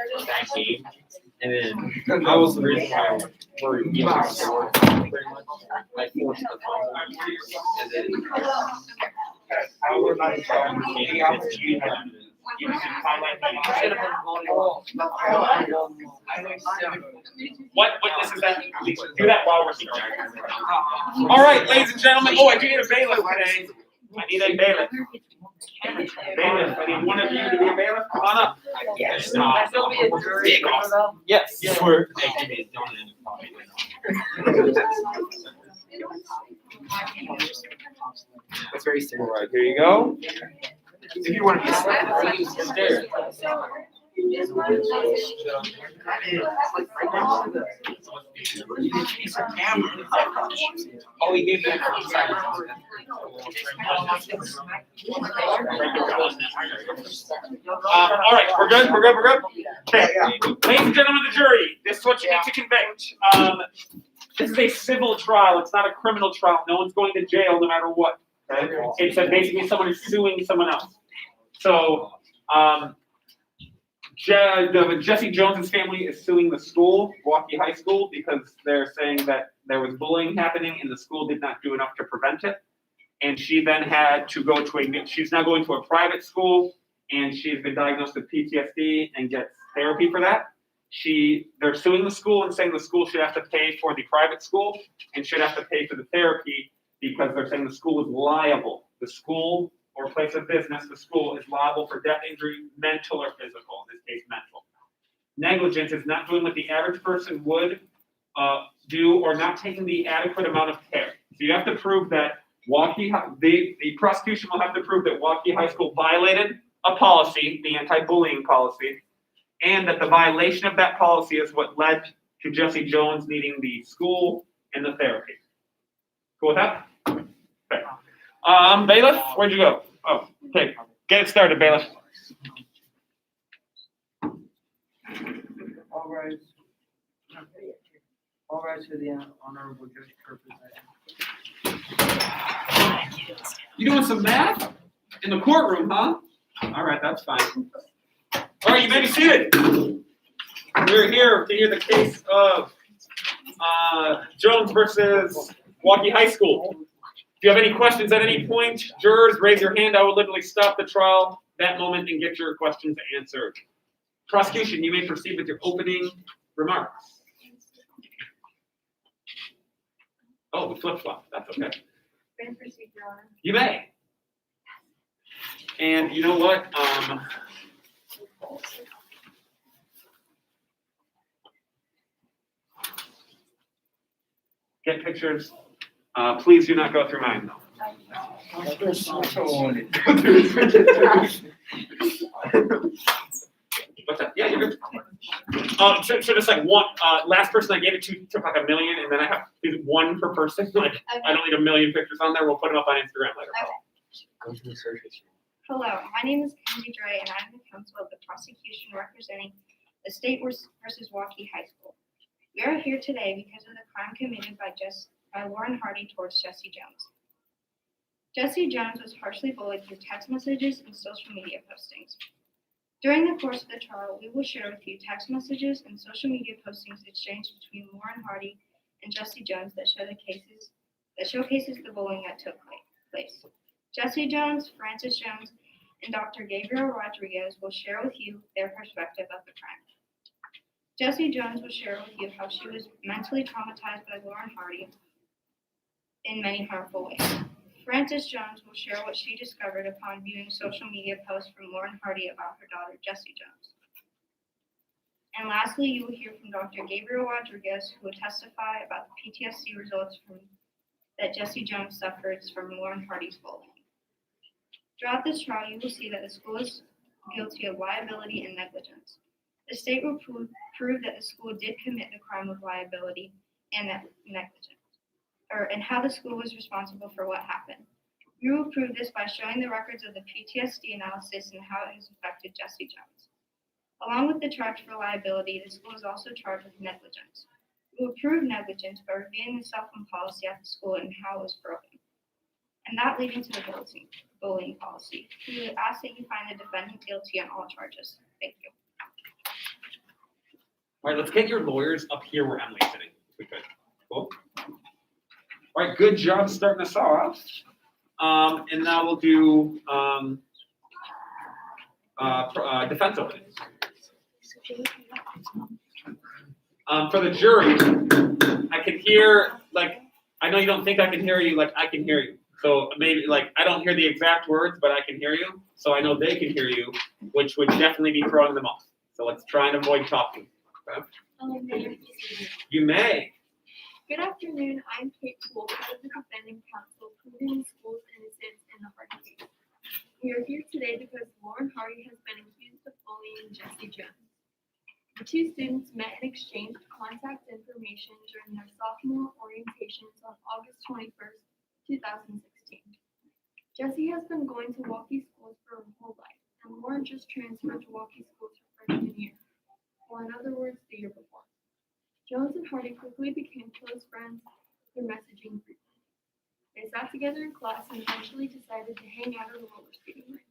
game, and then I was the reason why we're getting scored pretty much. I forced the fumble, and then What witness is that? Do that while we're starting. All right, ladies and gentlemen. Oh, I do need a bailiff today. I need a bailiff. Bailiff, I need one of you to be a bailiff. Come on up. Yes. Big awesome. Yes. We're making it done in That's very serious. All right, here you go. If you want to be scared. Oh, he gave me. All right, we're good. Okay, ladies and gentlemen of the jury, this is what you need to convict. This is a civil trial. It's not a criminal trial. No one's going to jail no matter what. Okay? It's basically someone is suing someone else. So, Jesse Jones's family is suing the school, Milwaukee High School, because they're saying that there was bullying happening and the school did not do enough to prevent it. And she then had to go to she's now going to a private school, and she's been diagnosed with PTSD and gets therapy for that. They're suing the school and saying the school should have to pay for the private school and should have to pay for the therapy because they're saying the school is liable. The school or place of business, the school is liable for death, injury, mental or physical, in this case mental. Negligence is not doing what the average person would do or not taking the adequate amount of care. So you have to prove that the prosecution will have to prove that Milwaukee High School violated a policy, the anti-bullying policy, and that the violation of that policy is what led to Jesse Jones needing the school and the therapy. Cool with that? Okay. Bailiff, where'd you go? Oh, okay. Get it started, bailiff. All rise to the Honorable Judge Kirkwood. You doing some math? In the courtroom, huh? All right, that's fine. All right, you may be seated. We're here to hear the case of Jones versus Milwaukee High School. If you have any questions at any point, jurors, raise your hand. I will literally stop the trial that moment and get your questions answered. Prosecution, you may proceed with your opening remarks. Oh, we flip-flop. That's okay. You may. And you know what? Get pictures. Please do not go through mine, though. What's that? Yeah, you're good. So just like one, last person I gave it to took like 1 million, and then I have one per person. Like, I don't need 1 million pictures on there. We'll put them up on Instagram later. Hello, my name is Candy Dre, and I'm the counsel of the prosecution representing the State versus Milwaukee High School. We are here today because of the crime committed by Lauren Hardy towards Jesse Jones. Jesse Jones was harshly bullied through text messages and social media postings. During the course of the trial, we will share with you text messages and social media postings exchanged between Lauren Hardy and Jesse Jones that showcases the bullying that took place. Jesse Jones, Francis Jones, and Dr. Gabriel Rodriguez will share with you their perspective of the crime. Jesse Jones will share with you how she was mentally traumatized by Lauren Hardy in many harmful ways. Frances Jones will share what she discovered upon viewing social media posts from Lauren Hardy about her daughter, Jesse Jones. And lastly, you will hear from Dr. Gabriel Rodriguez, who will testify about the PTSD results that Jesse Jones suffered from Lauren Hardy's bullying. Throughout this trial, you will see that the school is guilty of liability and negligence. The state will prove that the school did commit the crime of liability and negligence, and how the school was responsible for what happened. We will prove this by showing the records of the PTSD analysis and how it has affected Jesse Jones. Along with the charge for liability, the school is also charged with negligence. We will prove negligence by reviewing the cell phone policy at the school and how it was broken. And that leading to the bullying policy. We would ask that you find the defendant guilty on all charges. Thank you. All right, let's get your lawyers up here where Emily's sitting, if we could. Cool. All right, good job starting us off. And now we'll do defense openings. For the jury, I can hear, I know you don't think I can hear you, I can hear you. So maybe, I don't hear the exact words, but I can hear you. So I know they can hear you, which would definitely be throwing them off. So let's try and avoid talking. Okay? You may. Good afternoon, I'm Kate Poole, head of the defending counsel, proving the school's innocence in the Hardy case. We are here today because Lauren Hardy has been accused of bullying Jesse Jones. The two students met and exchanged contact information during their sophomore orientations on August 21st, 2016. Jesse has been going to Walkie schools for her whole life, and Lauren just transferred to Walkie schools her freshman year, or in other words, the year before. Jones and Hardy quickly became close friends through messaging frequently. They sat together in class and eventually decided to hang out at a roller skating rink.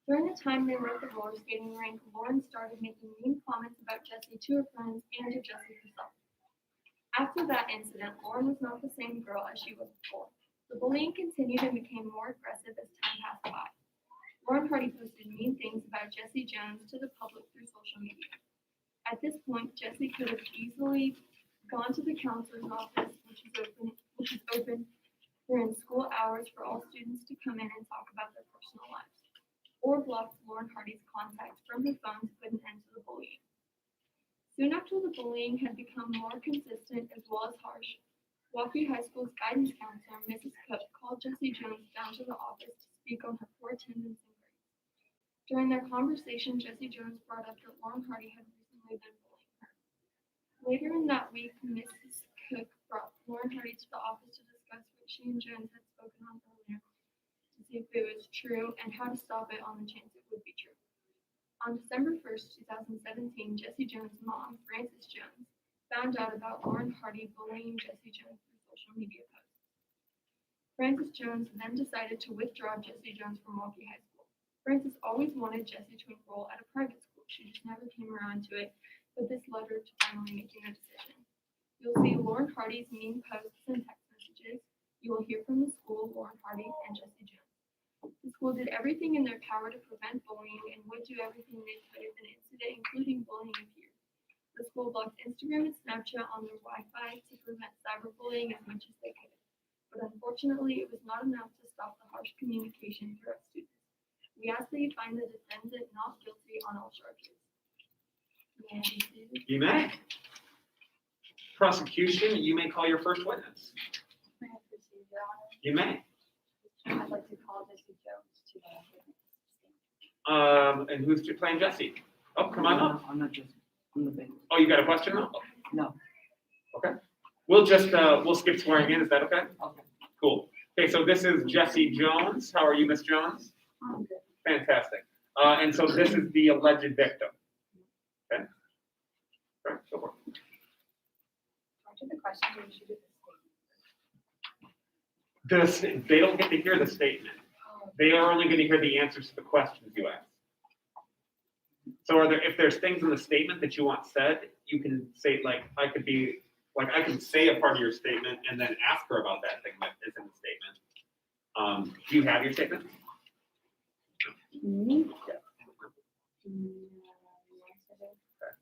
During the time they were at the roller skating rink, Lauren started making mean comments about Jesse to her friends and to Jesse herself. After that incident, Lauren was not the same girl as she was before. The bullying continued and became more aggressive as time passed by. Lauren Hardy posted mean things about Jesse Jones to the public through social media. At this point, Jesse could have easily gone to the counselor's office, which is open during school hours for all students to come in and talk about their personal lives, or blocked Lauren Hardy's contacts from her phone to put an end to the bullying. Soon after the bullying had become more consistent as well as harsh, Walkie High School's guidance counselor, Mrs. Cook, called Jesse Jones down to the office to speak on her poor attendance and grades. During their conversation, Jesse Jones brought up that Lauren Hardy had recently been bullying her. Later in that week, Mrs. Cook brought Lauren Hardy to the office to discuss what she and Jones had spoken on earlier, to see if it was true and how to stop it on the chance it would be true. On December 1st, 2017, Jesse Jones' mom, Frances Jones, found out about Lauren Hardy bullying Jesse Jones through social media posts. Frances Jones then decided to withdraw Jesse Jones from Walkie High School. Frances always wanted Jesse to enroll at a private school. She just never came around to it, but this led her to finally making a decision. You'll see Lauren Hardy's mean posts and text messages. You will hear from the school, Lauren Hardy, and Jesse Jones. The school did everything in their power to prevent bullying and would do everything they could if an incident, including bullying, appeared. The school blocked Instagram and Snapchat on their Wi-Fi to prevent cyberbullying as much as they could. But unfortunately, it was not enough to stop the harsh communication throughout students. We ask that you find the defendant not guilty on all charges. May I be seated? You may. Prosecution, you may call your first witness. May I proceed, Your Honor? You may. I'd like to call Jesse Jones to the stand. And who's playing Jesse? Oh, come on up. I'm not just, I'm the big. Oh, you got a question now? No. Okay. We'll just, we'll skip swearing in. Is that okay? Okay. Cool. Okay, so this is Jesse Jones. How are you, Miss Jones? I'm good. Fantastic. And so this is the alleged victim. Okay. All right, go for it. After the question, you should do the They don't get to hear the statement. They are only going to hear the answers to the questions you ask. So if there's things in the statement that you want said, you can say, like, I can say a part of your statement and then ask her about that thing that is in the statement. Do you have your statement? Me?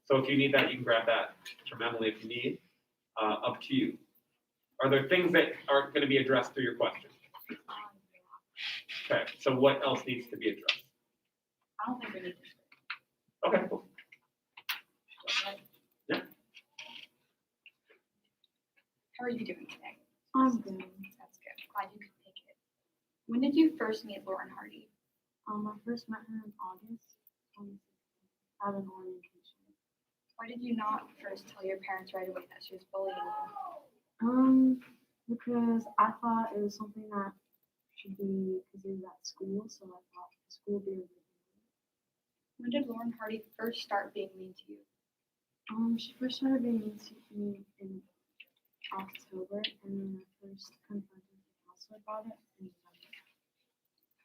So if you need that, you can grab that from Emily if you need. Up to you. Are there things that aren't going to be addressed through your question? Okay, so what else needs to be addressed? I don't think we need this. Okay, cool. Yeah. How are you doing today? I'm good. That's good. Glad you could make it. When did you first meet Lauren Hardy? I first met her in August 2016 at an orientation. Why did you not first tell your parents right away that she was bullying you? Because I thought it was something that should be because it was at school, so I thought the school would be able to do it. When did Lauren Hardy first start being mean to you? She first started being mean to me in October, and then I first confronted the counselor about it in November.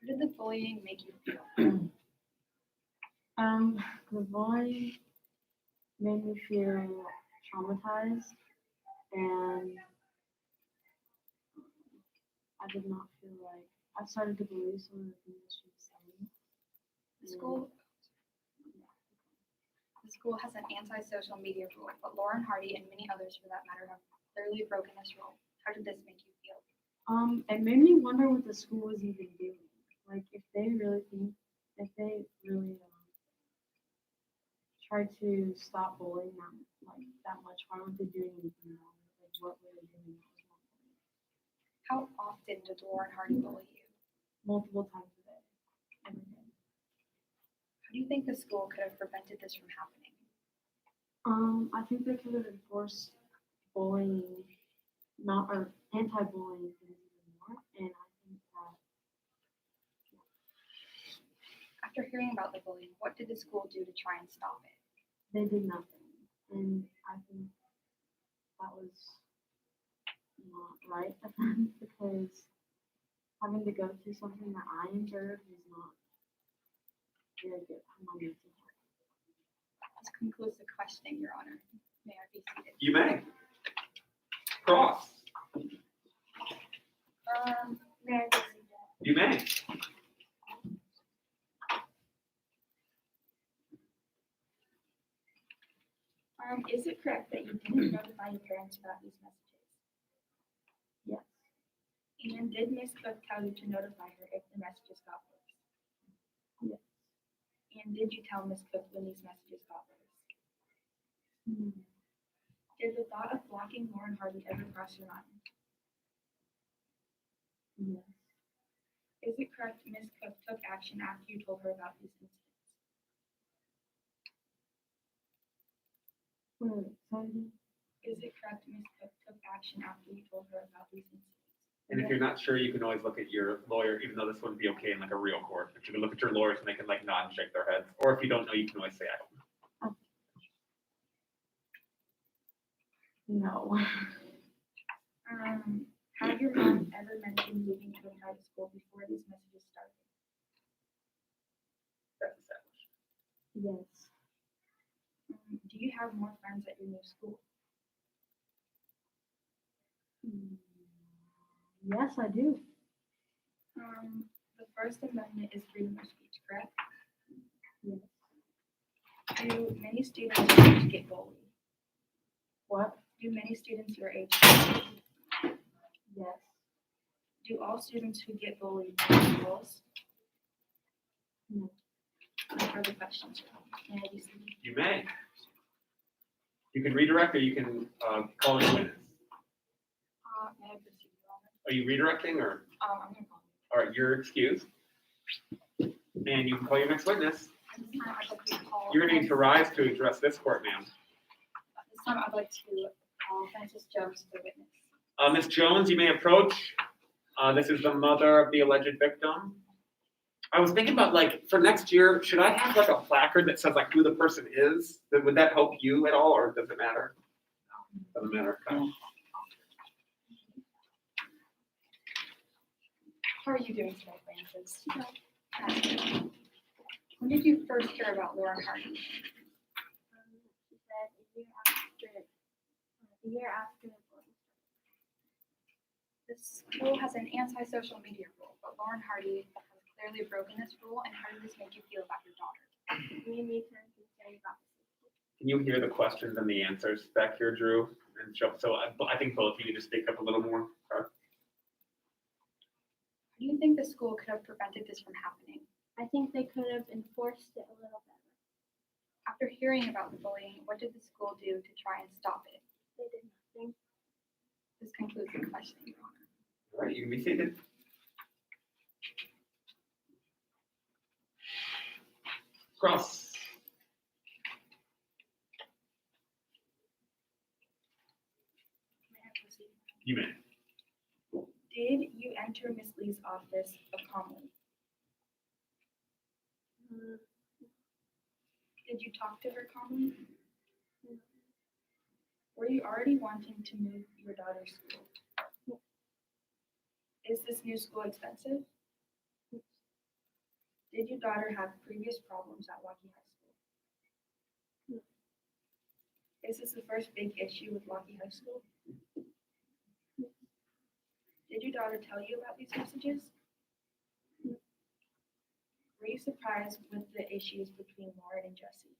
How did the bullying make you feel? The bullying made me feel traumatized, and I did not feel like I started to believe some of the things that she was saying. The school has an anti-social media rule, but Lauren Hardy and many others for that matter have clearly broken this rule. How did this make you feel? It made me wonder what the school was even doing. Like, if they really tried to stop bullying that much, why weren't they doing anything wrong? Like, what were they doing that was wrong? How often did Lauren Hardy bully you? Multiple times a day, every day. How do you think the school could have prevented this from happening? I think they could have enforced bullying, or anti-bullying things even more, and I think that. After hearing about the bullying, what did the school do to try and stop it? They did nothing, and I think that was not right of them, because having to go through something that I endured was not very good for my mental health. This concludes the questioning, Your Honor. May I be seated? You may. Cross. May I be seated? You may. Is it correct that you didn't notify your parents about these messages? Yes. And did Ms. Cook tell you to notify her if the messages got worse? Yes. And did you tell Ms. Cook when these messages got worse? No. Did the thought of blocking Lauren Hardy ever cross your mind? Yes. Is it correct Ms. Cook took action after you told her about these incidents? Wait, sorry. Is it correct Ms. Cook took action after you told her about these incidents? And if you're not sure, you can always look at your lawyer, even though this wouldn't be okay in like a real court. But you can look at your lawyers and they can like nod and shake their heads. Or if you don't know, you can always say, I don't know. No. Had your mom ever mentioned moving to a private school before these messages started? That's established. Yes. Do you have more friends at your new school? Yes, I do. The First Amendment is freedom of speech, correct? Yes. Do many students your age get bullied? What? Do many students your age get bullied? Yes. Do all students who get bullied know rules? No. No further questions. May I be seated? You may. You can redirect or you can call in a witness. May I proceed, Your Honor? Are you redirecting or? I'm gonna call. All right, you're excused. And you can call your next witness. At this time, I'd like to call. You're going to need to rise to address this court, ma'am. At this time, I'd like to call Frances Jones, the witness. Ms. Jones, you may approach. This is the mother of the alleged victim. I was thinking about like for next year, should I have like a placard that says like who the person is? Would that help you at all, or does it matter? Doesn't matter. Okay. How are you doing today, Frances? When did you first hear about Lauren Hardy? She said a year after the bullying. The school has an anti-social media rule, but Lauren Hardy has clearly broken this rule, and how did this make you feel about your daughter? It made me kind of concerned about the safety. Can you hear the questions and the answers back here, Drew? And so I think both of you need to speak up a little more. How do you think the school could have prevented this from happening? I think they could have enforced it a little better. After hearing about the bullying, what did the school do to try and stop it? They did nothing. This concludes the questioning, Your Honor. All right, you can be seated. Cross. May I proceed? You may. Did you enter Miss Lee's office calmly? Did you talk to her calmly? Were you already wanting to move your daughter's school? Is this new school expensive? Did your daughter have previous problems at Waukee High School? Is this the first big issue with Waukee High School? Did your daughter tell you about these messages? Were you surprised with the issues between Lauren and Jesse?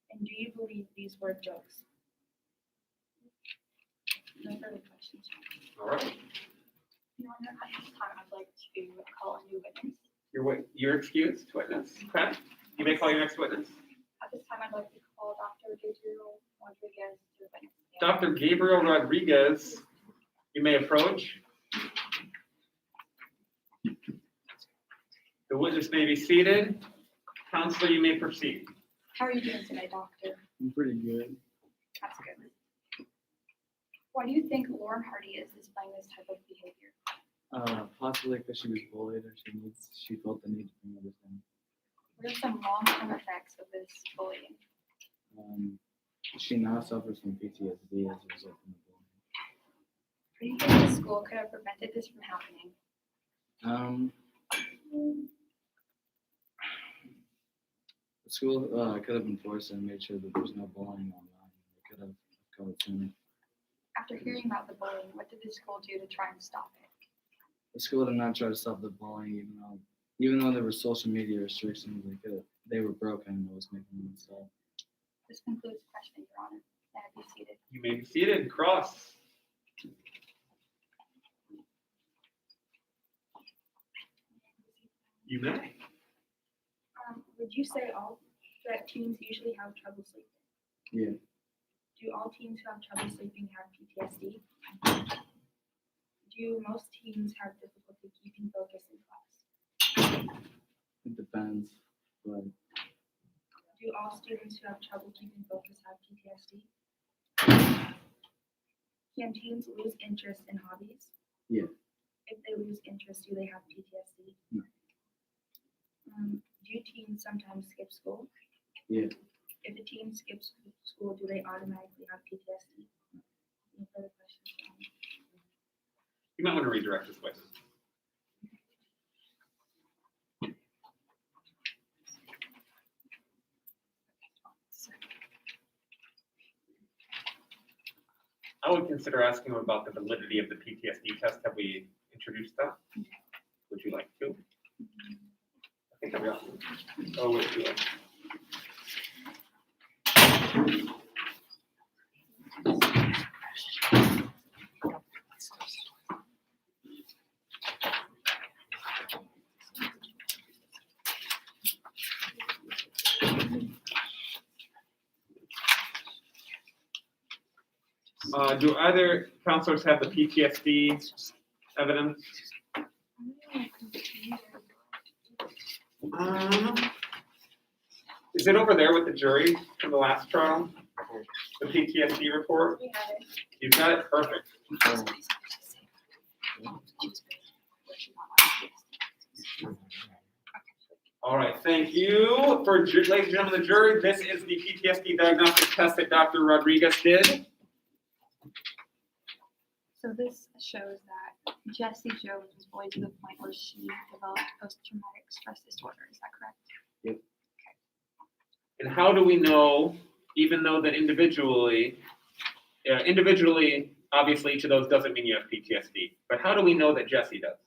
And do you believe these were jokes? No further questions. All right. Your Honor, at this time, I'd like to call a new witness. You're excused, witness. Okay. You may call your next witness. At this time, I'd like to call Dr. Gabriel Rodriguez to the witness stand. Dr. Gabriel Rodriguez, you may approach. The witness may be seated. Counselor, you may proceed. How are you doing today, doctor? I'm pretty good. That's good. Why do you think Lauren Hardy is displaying this type of behavior? Possibly because she was bullied or she felt the need to bring others down. What are some long-term effects of this bullying? She now suffers from PTSD as a result of the bullying. Do you think the school could have prevented this from happening? The school could have enforced and made sure that there's no bullying online. They could have caught it sooner. After hearing about the bullying, what did the school do to try and stop it? The school did not try to stop the bullying, even though there were social media restrictions. They were broken and it was making them stop. This concludes questioning, Your Honor. May I be seated? You may be seated. Cross. You may. Would you say that teens usually have trouble sleeping? Yeah, Do all teens who have trouble sleeping have PTSD? Do most teens have difficulty keeping focus in class? it depends, but Do all students who have trouble keeping focus have PTSD? Can teens lose interest in hobbies? Yeah. If they lose interest, do they have PTSD? No. Do teens sometimes skip school? Yeah. If a teen skips school, do they automatically have PTSD? Any further questions? You might want to redirect this witness. I would consider asking him about the validity of the PTSD test. Have we introduced that? Would you like to? I think I've got. Oh, would you like? Do either counselors have the PTSD evidence? Is it over there with the jury from the last trial? The PTSD report? We have it. You've got it, perfect. All right, thank you. Ladies and gentlemen of the jury, this is the PTSD diagnostic test that Dr. Rodriguez did. So this shows that Jessie Jones was bullied to the point where she developed post-traumatic stress disorder. Is that correct? And how do we know, even though that individually, obviously each of those doesn't mean you have PTSD, but how do we know that Jessie does?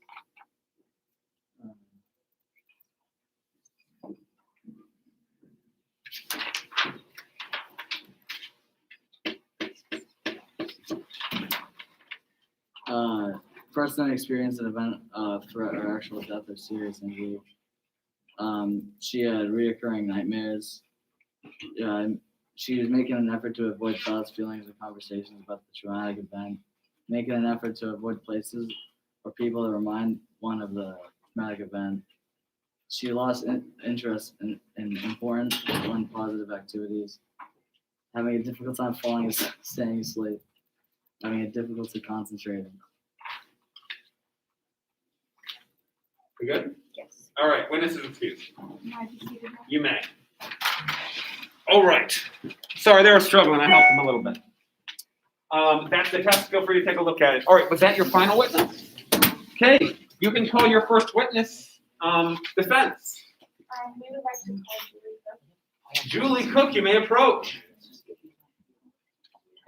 Person experienced an event of threat or actual death or serious injury. She had reoccurring nightmares. She was making an effort to avoid thoughts, feelings, or conversations about the traumatic event, making an effort to avoid places or people that remind one of the traumatic event. She lost interest in important, fun, positive activities, having a difficult time falling and staying asleep, having a difficulty concentrating. We good? Yes. All right, witnesses excused. May I be seated now? You may. All right. Sorry, they were struggling. I helped them a little bit. That's the test. Feel free to take a look at it. All right, was that your final witness? Okay, you can call your first witness. Defense. We would like to call Julie Cook, you may approach.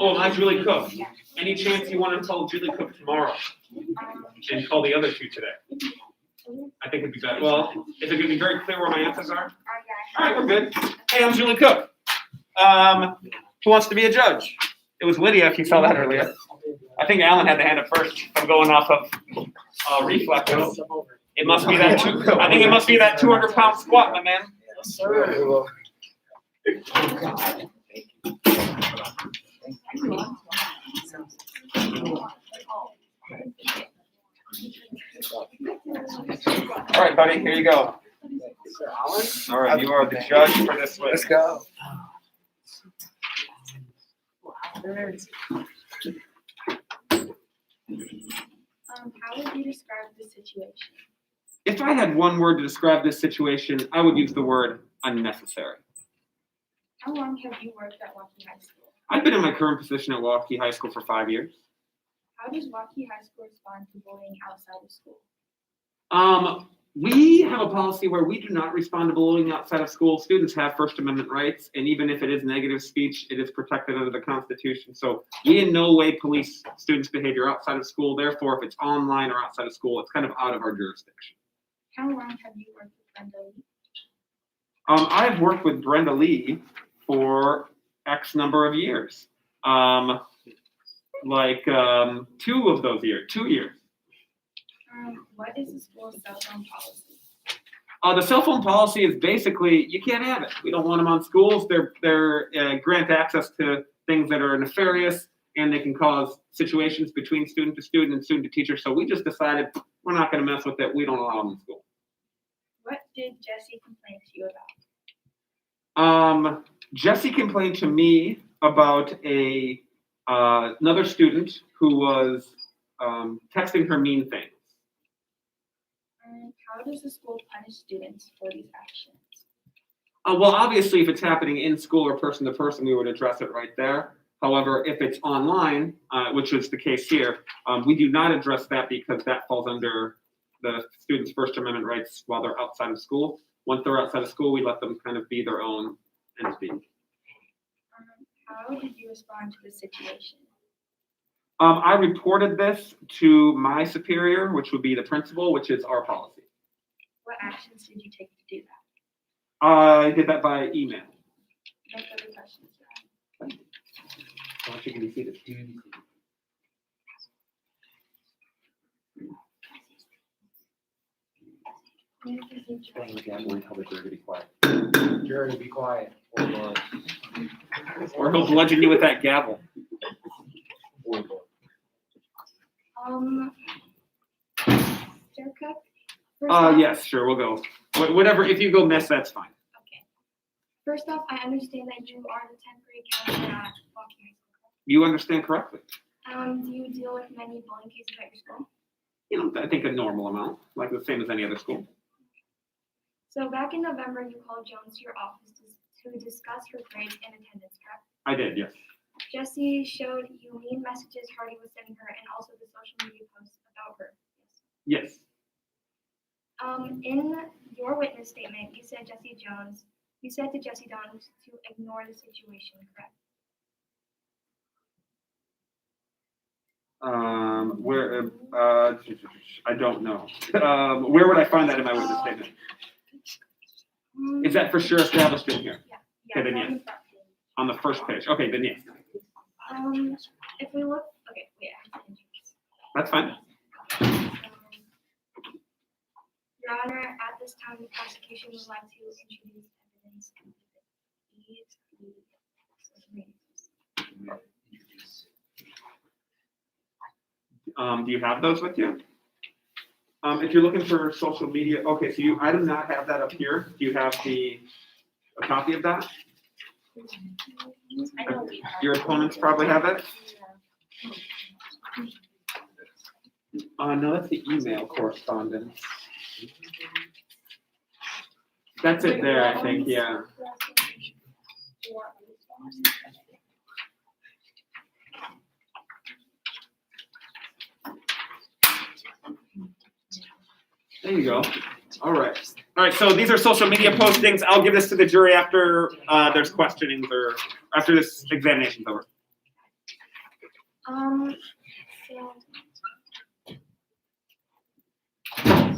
Oh, not Julie Cook. Any chance you want to call Julie Cook tomorrow and call the other two today? I think it'd be better. Well, is it going to be very clear where my answers are? All right, we're good. Hey, I'm Julie Cook. Who wants to be a judge? It was Lydia, if you saw that earlier. I think Alan had the hand up first. I'm going off of reflexes. It must be that I think it must be that 200-pound squat, my man. Yes, sir. All right, buddy, here you go. All right, you are the judge for this witness. Let's go. How would you describe the situation? If I had one word to describe this situation, I would use the word unnecessary. How long have you worked at Waukee High School? I've been in my current position at Waukee High School for 5 years. How does Waukee High School respond to bullying outside of school? We have a policy where we do not respond to bullying outside of school. Students have First Amendment rights, and even if it is negative speech, it is protected under the Constitution. So we in no way police students' behavior outside of school. Therefore, if it's online or outside of school, it's kind of out of our jurisdiction. How long have you worked with Brenda Lee? I've worked with Brenda Lee for X number of years. 2 of those years, 2 years. What is the school's cell phone policy? The cell phone policy is basically you can't have it. We don't want them on schools. They're grant access to things that are nefarious, and they can cause situations between student to student and student to teacher. So we just decided we're not going to mess with it. We don't allow them in school. What did Jessie complain to you about? Jessie complained to me about another student who was texting her mean things. How does the school punish students for these actions? Well, obviously, if it's happening in school or person to person, we would address it right there. However, if it's online, which is the case here, we do not address that because that falls under the students' First Amendment rights while they're outside of school. Once they're outside of school, we let them kind of be their own entity. How did you respond to the situation? I reported this to my superior, which would be the principal, which is our policy. What actions did you take to do that? I did that by email. No further questions, Your Honor. I want you to be seated. May I proceed, Your Honor? Jury, be quiet. Hold on. Or he'll bludgeon you with that gavel. Mr. Cook? First off- Yes, sure, we'll go. Whatever, if you go miss, that's fine. Okay. First off, I understand that you are the temporary counselor at Waukee High School. You understand correctly. Do you deal with many bullying cases at your school? I think a normal amount, like the same as any other school. So back in November, you called Jones to your office to discuss her grades and attendance, correct? I did, yes. Jessie showed you mean messages Hardy was sending her and also the social media posts about her. In your witness statement, you said to Jesse Jones to ignore the situation, correct? Where, I don't know. Where would I find that in my witness statement? Is that for sure established in here? Yeah, Okay, then on yes. the front page. On the first page? Okay, then yes. If we look, okay, wait, I have to introduce. That's fine. Your Honor, at this time, the prosecution would like to introduce evidence of Do you have those with you? If you're looking for social media, okay, so I do not have that up here. Do you have a copy of that? I know we have. Your opponents probably have it? No, that's the email correspondence. That's it there, I think, yeah. There you go. All right. All right, so these are social media postings. I'll give this to the jury after there's questionings or after this examination's over.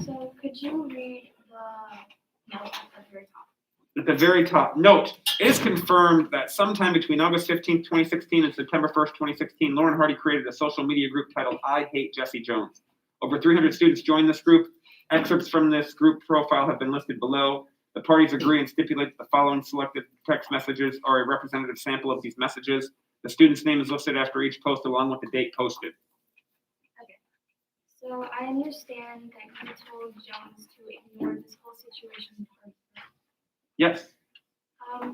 So could you read the note at the very top? At the very top, note, it is confirmed that sometime between August 15th, 2016 and September 1st, 2016, Lauren Hardy created a social media group titled I Hate Jesse Jones. Over 300 students joined this group. Excerpts from this group profile have been listed below. The parties agree and stipulate that the following selected text messages are a representative sample of these messages. The student's name is listed after each post along with the date posted. Okay. So I understand that you told Jones to ignore this whole situation with Hardy. Yes,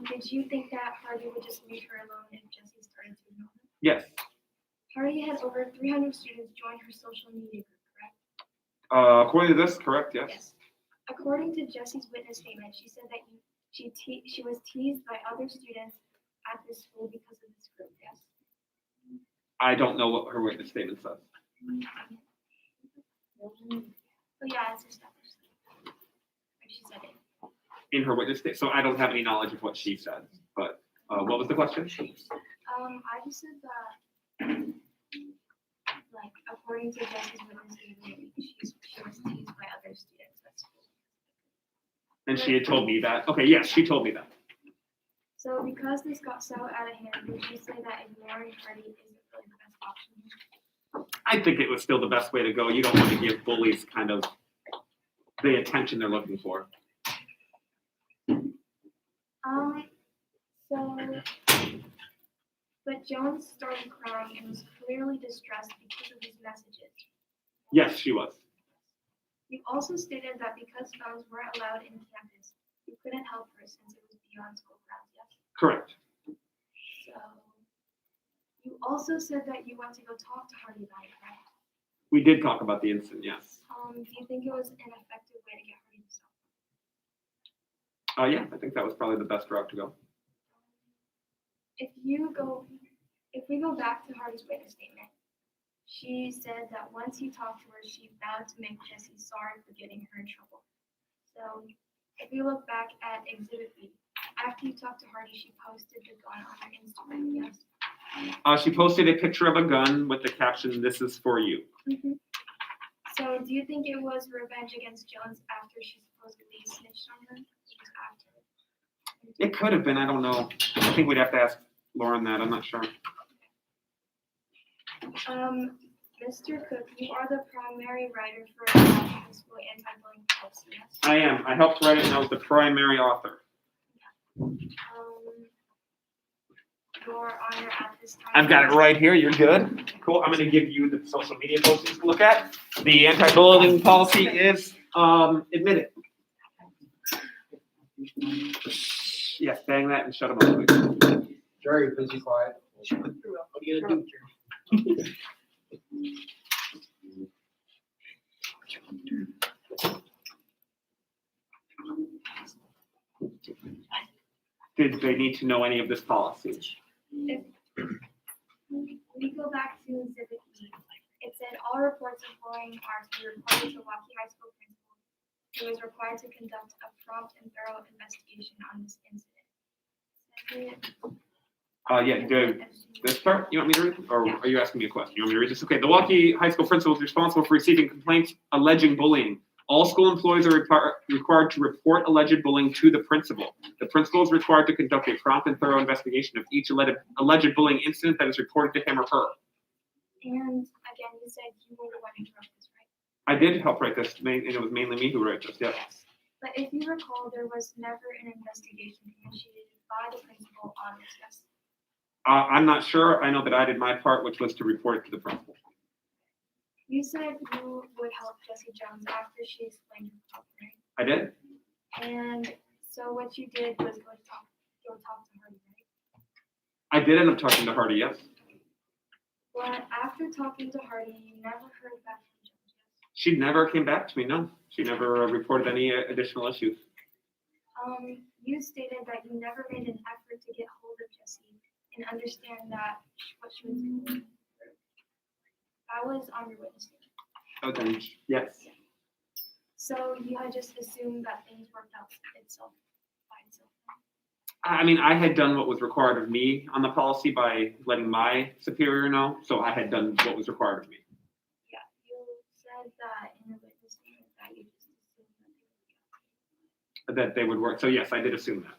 Did you think that Hardy would just leave her alone if Jesse started to ignore her? yes. Hardy had over 300 students join her social media group, correct? According to this, correct, yes. According to Jesse's witness statement, she said that she was teased by other students at this school because of this group, yes? I don't know what her witness statement says. So yeah, it's established. She said it. In her witness statement, so I don't have any knowledge of what she said, but what was the question? I just said that, like, according to Jesse's witness statement, she was teased by other students at school. And she had told me that. Okay, yes, she told me that. So because this got so out of hand, would you say that ignoring Hardy isn't really the best option? I think it was still the best way to go. You don't want to give bullies kind of the attention they're looking for. But Jones started crying and was clearly distressed because of these messages. Yes, she was. You also stated that because phones weren't allowed in campus, you couldn't help her since it was beyond school grounds, yes? Correct. So, you also said that you went to go talk to Hardy about it, right? We did talk about the incident, yes. Do you think it was an effective way to get Hardy to stop? Yeah, I think that was probably the best route to go. If we go back to Hardy's witness statement, she said that once he talked to her, she vowed to make Jesse sorry for getting her in trouble. So if we look back at Exhibit B, after you talked to Hardy, she posted the gun on her Instagram, yes? She posted a picture of a gun with the caption, "This is for you." Mm-hmm. So do you think it was revenge against Jones after she supposedly snitched on her? Just after? It could have been, I don't know. I think we'd have to ask Lauren that, I'm not sure. Mr. Cook, you are the primary writer for the high school anti-bullying policy, yes? I am. I helped write it and I was the primary author. Your Honor, at this time. I've got it right here. You're good. Cool. I'm going to give you the social media postings to look at. The anti-bullying policy is admitted. Yes, bang that and shut them up, please. Jerry, please be quiet. What are you gonna do? Did they need to know any of this policy? If we go back to Exhibit E, it said all reports of bullying are to be reported to Milwaukee High School principal He was required to conduct a prompt and thorough investigation on this incident. Yeah, this part, you want me to read, or are you asking me a question? You want me to read this? Okay, the Milwaukee High School principal is responsible for receiving complaints alleging bullying. All school employees are required to report alleged bullying to the principal. The principal is required to conduct a prompt and thorough investigation of each alleged bullying incident that is reported to him or her. And again, you said you were the one who wrote this, right? I did help write this, and it was mainly me who wrote this, yes. But if you recall, there was never an investigation initiated by the principal on this case. I'm not sure. I know that I did my part, which was to report it to the principal. You said you would help Jessie Jones after she explained her problem, right? I did? And so what you did was go talk to Hardy, right? I did end up talking to Hardy, yes. But after talking to Hardy, you never heard back from Jones, yes? She never came back to me, no. She never reported any additional issues. You stated that you never made an effort to get hold of Jessie and understand that what she was doing. That was on your witness statement. Okay, yes. So you had just assumed that things worked out itself by itself. I mean, I had done what was required of me on the policy by letting my superior know, so I had done what was required of me. Yeah, you said that in your witness statement that you just assumed That they would work, so yes, I did assume that.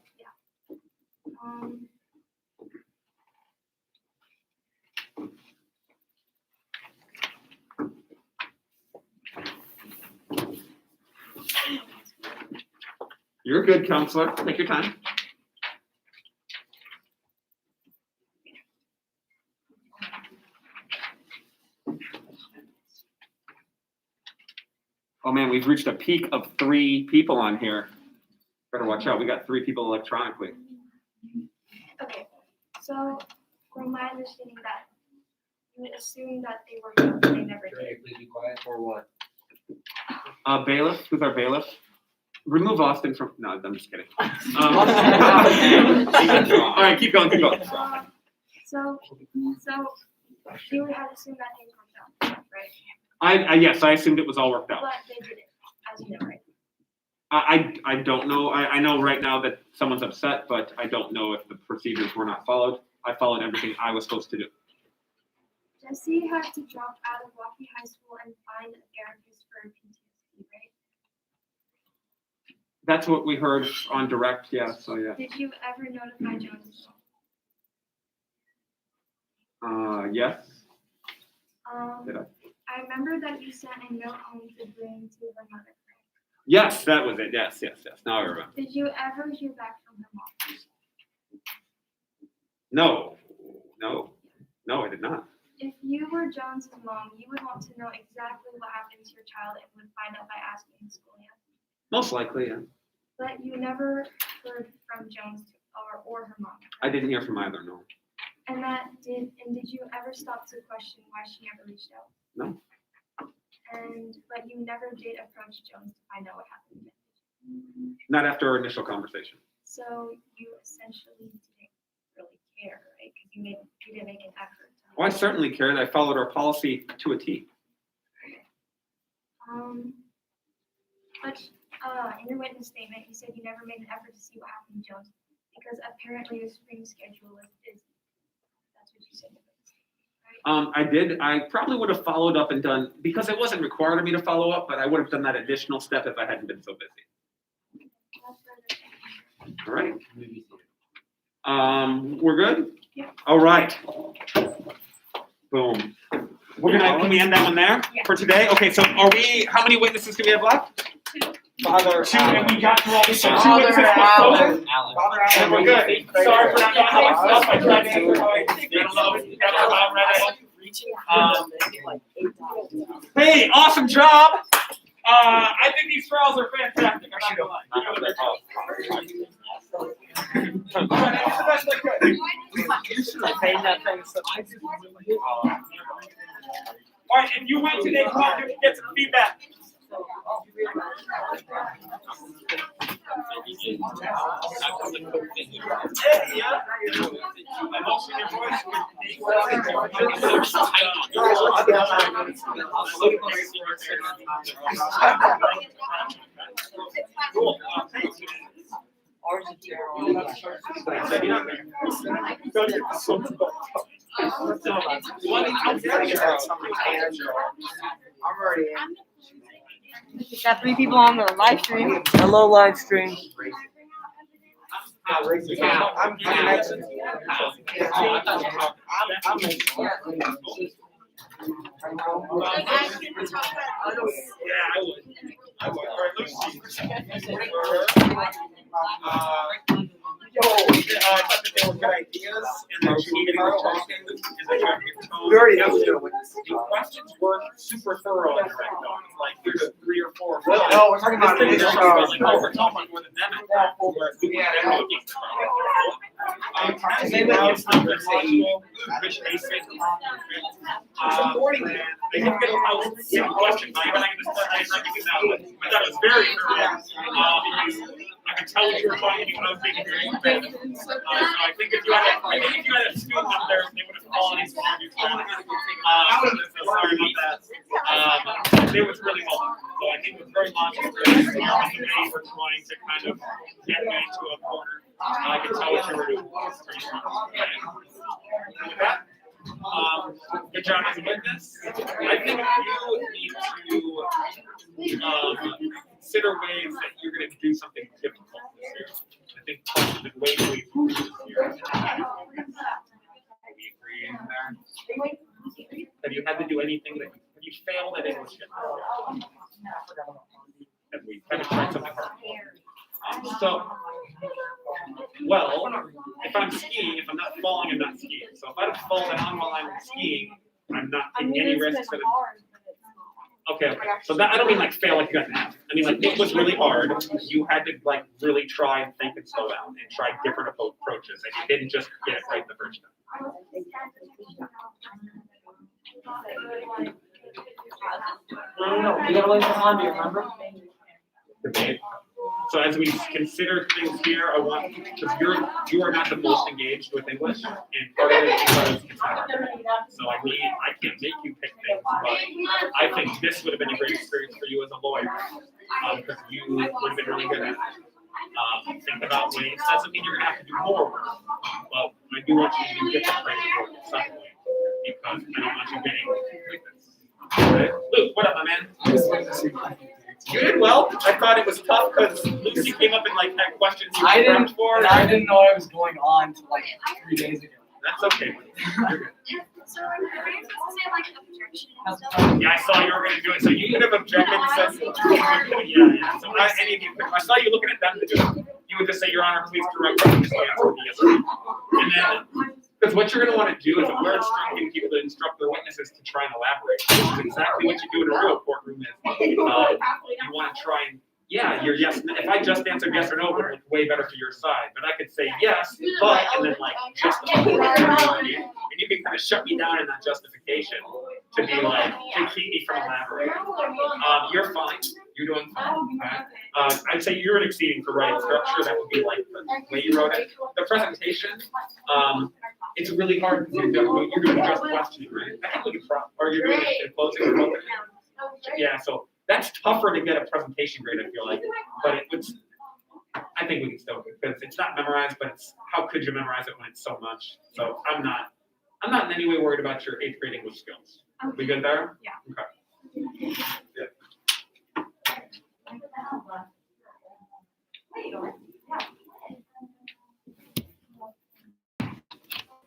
You're good, counselor. Take your time. Oh man, we've reached a peak of 3 people on here. Better watch out. We got 3 people electronically. Okay, so from my understanding that you assumed that they were young, they never did. Please be quiet. For what? Bailiff, who's our bailiff? Remove Austin from, no, I'm just kidding. All right, keep going. So you had assumed that things worked out, right? Yes, I assumed it was all worked out. But they didn't, as you know, right? I don't know. I know right now that someone's upset, but I don't know if the procedures were not followed. I followed everything I was supposed to do. Jessie had to drop out of Milwaukee High School and find a therapist for PTSD, right? That's what we heard on direct, yeah, so yeah. Did you ever notify Jones? Yes. Did I remember that you sent a note home to bring to her mother, right? Yes, that was it. Yes. Now I remember. Did you ever hear back from her mom? No, I did not. If you were Jones's mom, you would want to know exactly what happened to your child and would find out by asking in school, yeah? Most likely, yeah. But you never heard from Jones or her mom. I didn't hear from either, no. And did you ever stop to question why she never reached out? No. But you never did approach Jones to find out what happened. Not after our initial conversation. So you essentially didn't really care, right? Because you didn't make an effort. Well, I certainly cared. I followed our policy to a T. But in your witness statement, you said you never made an effort to see what happened to Jones because apparently your spring schedule was busy. That's what you said. I did. I probably would have followed up and done, because it wasn't required of me to follow up, but I would have done that additional step if I hadn't been so busy. All right. We're good? Yeah. All right. Boom. Can we end that one there for today? Okay, so how many witnesses do we have left? Father 2, and we got through all these. So 2 Father witnesses. Allen. And we're good. Sorry for not knowing how much stuff I tried to answer. Hey, awesome job. I think these trials are fantastic. I'm not gonna lie. It's the best I could. You should have paid that thing so All right, if you went today, come on, get some feedback. Got 3 people on the live stream. Hello, live stream. I thought that they were good ideas and that you needed more talking and that you had good tone. We already know who's gonna win. The questions weren't super thorough in direct though. Like here's a 3 or 4 or 5. No, we're talking about This this thing is like, oh, we're talking more than them. And then now it's not very logical, rich basic. They didn't get a simple question. I'm not gonna start answering now, but I thought it was very thorough. I could tell what you were talking to me when I was being very bad. So I think if you had a student up there, they would have fallen into your trap. So sorry about that. They was really well done. So I think it was very logical. They were trying to kind of get me into a corner. I could tell what you were doing. Pretty smart. With that, good job as a witness. I think you need to consider ways that you're going to do something difficult this year. I think the way we do this year. We agree in there. Have you had to do anything that have you failed at English yet? Have we kind of tried something hard? Well, if I'm skiing, if I'm not falling, I'm not skiing. So if I don't fall down while I'm skiing, I'm not taking any risks. Okay. So that I don't mean like fail like you got an F. I mean like it was really hard. You had to like really try and think and slow down and try different approaches, and you didn't just get it right the first time. No, you gotta wait for Monday, remember? Debate. So as we consider things here, I want because you are not the most engaged with English, and part of it is because it's hard. So I can't make you pick things, but I think this would have been a great experience for you as a lawyer, because you would have been really good at it. Think about ways. Doesn't mean you're gonna have to do more work, but I do want you to get the credit work in some way, because I don't want you getting like this. Right? Luke, what up, my man? You did well. I thought it was tough because Lucy came up and like had questions you I were didn't prepped for. I didn't know I was going on to like 3 days ago. That's okay. You're good. So are you supposed to say like objection and stuff? Yeah, I saw you were going to do it. So you could have objected and said, yeah. So any of you, I saw you looking at them to do it. You would just say, Your Honor, please direct me. And then, because what you're going to want to do is, if we're instructing people to instruct their witnesses to try and elaborate, which is exactly what you do in a real courtroom. You want to try and, your yes. If I just answered yes or no, it would look way better for your side. But I could say yes, but, and then like justify it. And you can kind of shut me down in that justification to be like, to keep me from elaborating. You're fine. You're doing fine. Okay? I'd say you're exceeding for writing structure. That would be like the way you wrote it. The presentation, it's really hard because you're doing just questioning, right? I think we can or you're doing it in closing or opening. Yeah, so that's tougher to get a presentation grade, I feel like. But I think we can still, because it's not memorized, but it's how could you memorize it when it's so much? So I'm not in any way worried about your 8th grade English skills. We good there? Yeah. Okay.